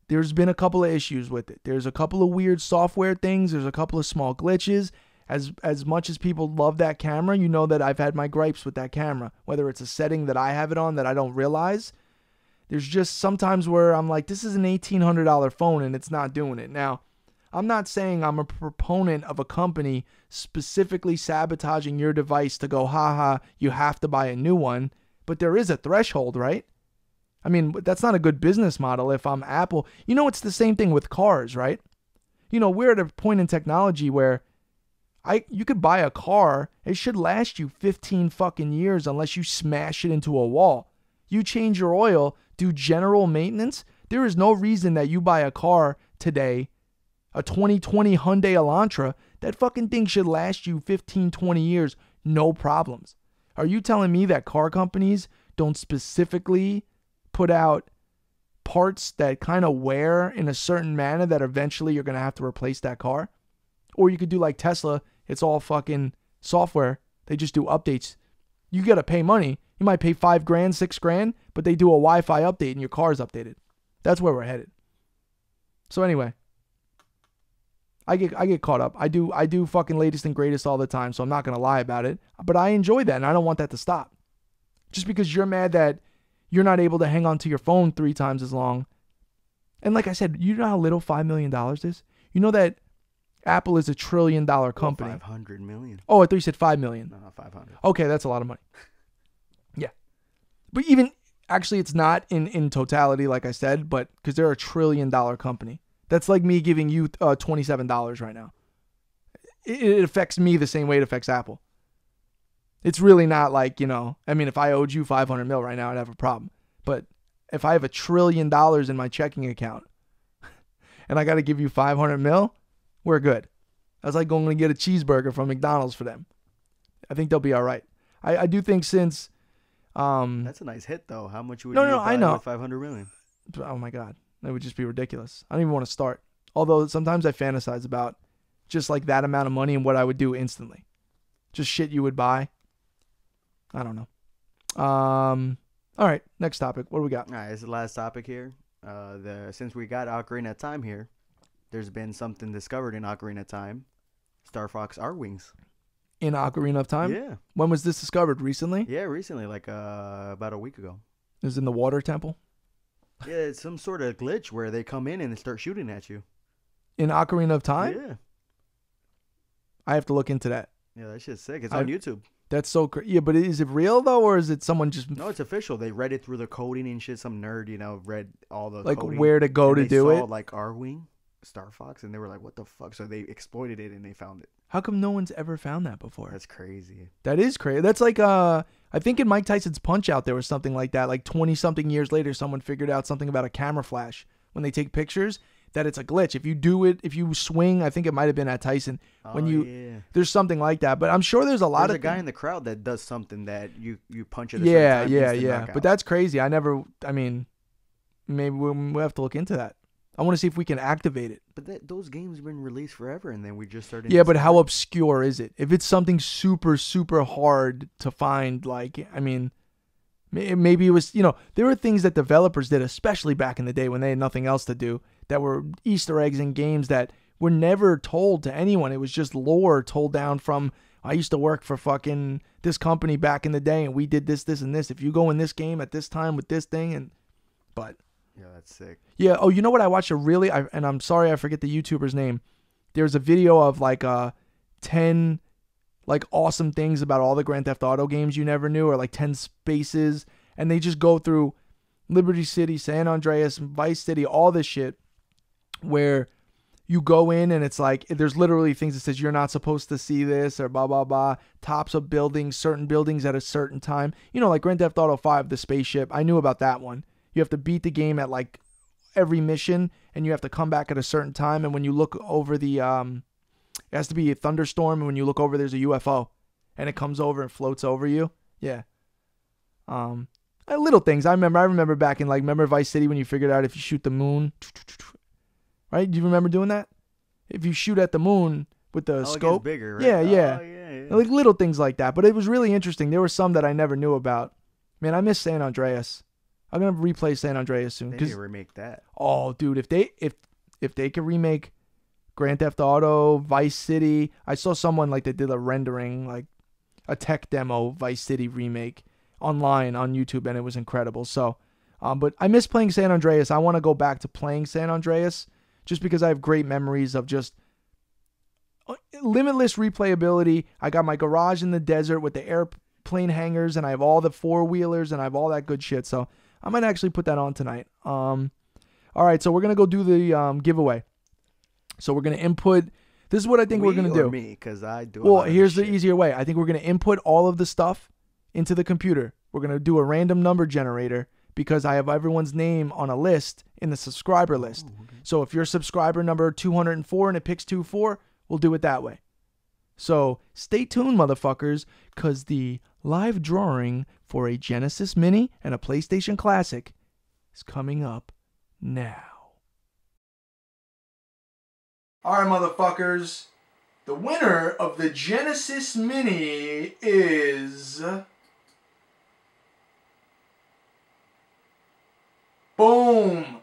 Speaker 1: there's been a couple of issues with it. There's a couple of weird software things. There's a couple of small glitches. As much as people love that camera, you know that I've had my gripes with that camera. Whether it's a setting that I have it on that I don't realize. There's just sometimes where I'm like, this is an $1,800 phone and it's not doing it. Now, I'm not saying I'm a proponent of a company specifically sabotaging your device to go, haha, you have to buy a new one. But there is a threshold, right? I mean, that's not a good business model if I'm Apple. You know, it's the same thing with cars, right? You know, we're at a point in technology where you could buy a car. It should last you 15 fucking years unless you smash it into a wall. You change your oil, do general maintenance. There is no reason that you buy a car today, a 2020 Hyundai Elantra, that fucking thing should last you 15, 20 years, no problems. Are you telling me that car companies don't specifically put out parts that kind of wear in a certain manner that eventually you're going to have to replace that car? Or you could do like Tesla. It's all fucking software. They just do updates. You got to pay money. You might pay $5,000, $6,000, but they do a Wi-Fi update and your car's updated. That's where we're headed. So anyway, I get caught up. I do fucking latest and greatest all the time, so I'm not going to lie about it. But I enjoy that, and I don't want that to stop. Just because you're mad that you're not able to hang on to your phone 3 times as long. And like I said, you know how little $5 million is? You know that Apple is $1 trillion company.
Speaker 2: 500 million.
Speaker 1: Oh, I thought you said 5 million.
Speaker 2: No, 500.
Speaker 1: Okay, that's a lot of money. Yeah. But even, actually, it's not in totality, like I said, but because they're $1 trillion company. That's like me giving you $27 right now. It affects me the same way it affects Apple. It's really not like, I mean, if I owed you 500 mil right now, I'd have a problem. But if I have $1 trillion in my checking account and I got to give you 500 mil, we're good. That's like going to get a cheeseburger from McDonald's for them. I think they'll be all right. I do think since
Speaker 2: That's a nice hit, though. How much would
Speaker 1: No,
Speaker 2: you
Speaker 1: no,
Speaker 2: buy
Speaker 1: I know.
Speaker 2: with 500 million?
Speaker 1: oh my god, that would just be ridiculous. I don't even want to start. Although sometimes I fantasize about just like that amount of money and what I would do instantly. Just shit you would buy. I don't know. All right, next topic. What do we got?
Speaker 2: All right, this is the last topic here. Since we got Ocarina of Time here, there's been something discovered in Ocarina of Time. Star Fox Arwings.
Speaker 1: In Ocarina of Time?
Speaker 2: Yeah.
Speaker 1: When was this discovered? Recently?
Speaker 2: Yeah, recently, like about a week ago.
Speaker 1: It was in the water temple?
Speaker 2: Yeah, it's some sort of glitch where they come in and they start shooting at you.
Speaker 1: In Ocarina of Time?
Speaker 2: Yeah.
Speaker 1: I have to look into that.
Speaker 2: Yeah, that shit's sick. It's on YouTube.
Speaker 1: That's so crazy. Yeah, but is it real though, or is it someone just
Speaker 2: No, it's official. They read it through the coding and shit. Some nerd, read all the
Speaker 1: like
Speaker 2: coding,
Speaker 1: where to go
Speaker 2: and
Speaker 1: to
Speaker 2: they
Speaker 1: do
Speaker 2: saw,
Speaker 1: it?
Speaker 2: like Arwing, Star Fox, and they were like, "What the fuck?" So they exploited it and they found it.
Speaker 1: How come no one's ever found that before?
Speaker 2: That's crazy.
Speaker 1: That is crazy. That's like I think in Mike Tyson's Punch Out there was something like that. Like 20 something years later, someone figured out something about a camera flash when they take pictures. That it's a glitch. If you do it, if you swing, I think it might have been at Tyson. There's something like that. But I'm sure there's a lot
Speaker 2: There's
Speaker 1: of
Speaker 2: a guy in the crowd that does something that you punch at a
Speaker 1: yeah,
Speaker 2: certain time.
Speaker 1: yeah,
Speaker 2: instant
Speaker 1: yeah.
Speaker 2: knockout.
Speaker 1: But that's crazy. I mean, maybe we'll have to look into that. I want to see if we can activate it.
Speaker 2: But those games have been released forever, and then we just started.
Speaker 1: Yeah, but how obscure is it? If it's something super, super hard to find, like, I mean, maybe it was, there were things that developers did, especially back in the day when they had nothing else to do, that were Easter eggs in games that were never told to anyone. It was just lore told down from, I used to work for fucking this company back in the day, and we did this, this, and this. If you go in this game at this time with this thing, but...
Speaker 2: Yeah, that's sick.
Speaker 1: Yeah. Oh, you know what? I watched and I'm sorry I forget the YouTuber's name. There's a video of like 10 like awesome things about all the Grand Theft Auto games you never knew, or like 10 spaces, and they just go through Liberty City, San Andreas, Vice City, all this shit, where you go in and it's like there's literally things that says you're not supposed to see this or blah blah blah. Tops of buildings, certain buildings at a certain time. Like Grand Theft Auto 5, the spaceship. I knew about that one. You have to beat the game at like every mission, and you have to come back at a certain time. And when you look over the, it has to be a thunderstorm. And when you look over, there's a UFO, and it comes over and floats over you. Yeah. Little things. I remember back in remember Vice City when you figured out if you shoot the moon, right? Do you remember doing that? If you shoot at the moon with the scope,
Speaker 2: it gets bigger, right?
Speaker 1: Yeah, yeah.
Speaker 2: Oh, yeah.
Speaker 1: Like little things like that. But it was really interesting. There were some that I never knew about. Man, I miss San Andreas. I'm gonna replay San Andreas soon.
Speaker 2: They need to remake that.
Speaker 1: Oh, dude, if they could remake Grand Theft Auto, Vice City, I saw someone they did a rendering, like a tech demo Vice City remake online on YouTube, and it was incredible. So, but I miss playing San Andreas. I want to go back to playing San Andreas just because I have great memories of just limitless replayability. I got my garage in the desert with the airplane hangars, and I have all the four-wheelers, and I have all that good shit. So I might actually put that on tonight. All right, so we're going to go do the giveaway. So we're going to input. This is what I think we're going to do.
Speaker 2: Me, because I do.
Speaker 1: Well, here's the easier way. I think we're going to input all of the stuff into the computer. We're going to do a random number generator because I have everyone's name on a list in the subscriber list. Okay. So if you're subscriber number 204 and it picks 24, we'll do it that way. So stay tuned, motherfuckers, because the live drawing for a Genesis Mini and a PlayStation Classic is coming up now. All right, motherfuckers. The winner of the Genesis Mini is... Boom!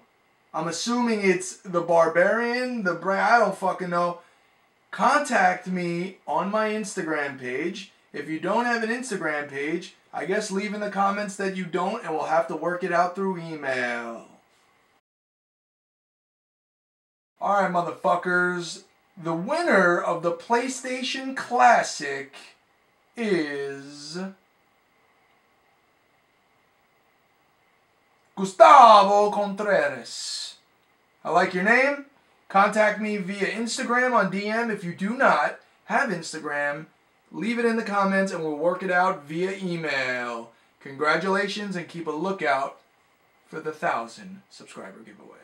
Speaker 1: I'm assuming it's the Barbarian, I don't fucking know. Contact me on my Instagram page. If you don't have an Instagram page, I guess leave in the comments that you don't, and we'll have to work it out through email. Alright, motherfuckers. The winner of the PlayStation Classic is... Gustavo Contreras. I like your name. Contact me via Instagram on DM. If you do not have Instagram, leave it in the comments and we'll work it out via email. Congratulations, and keep a lookout for the 1,000 subscriber giveaway.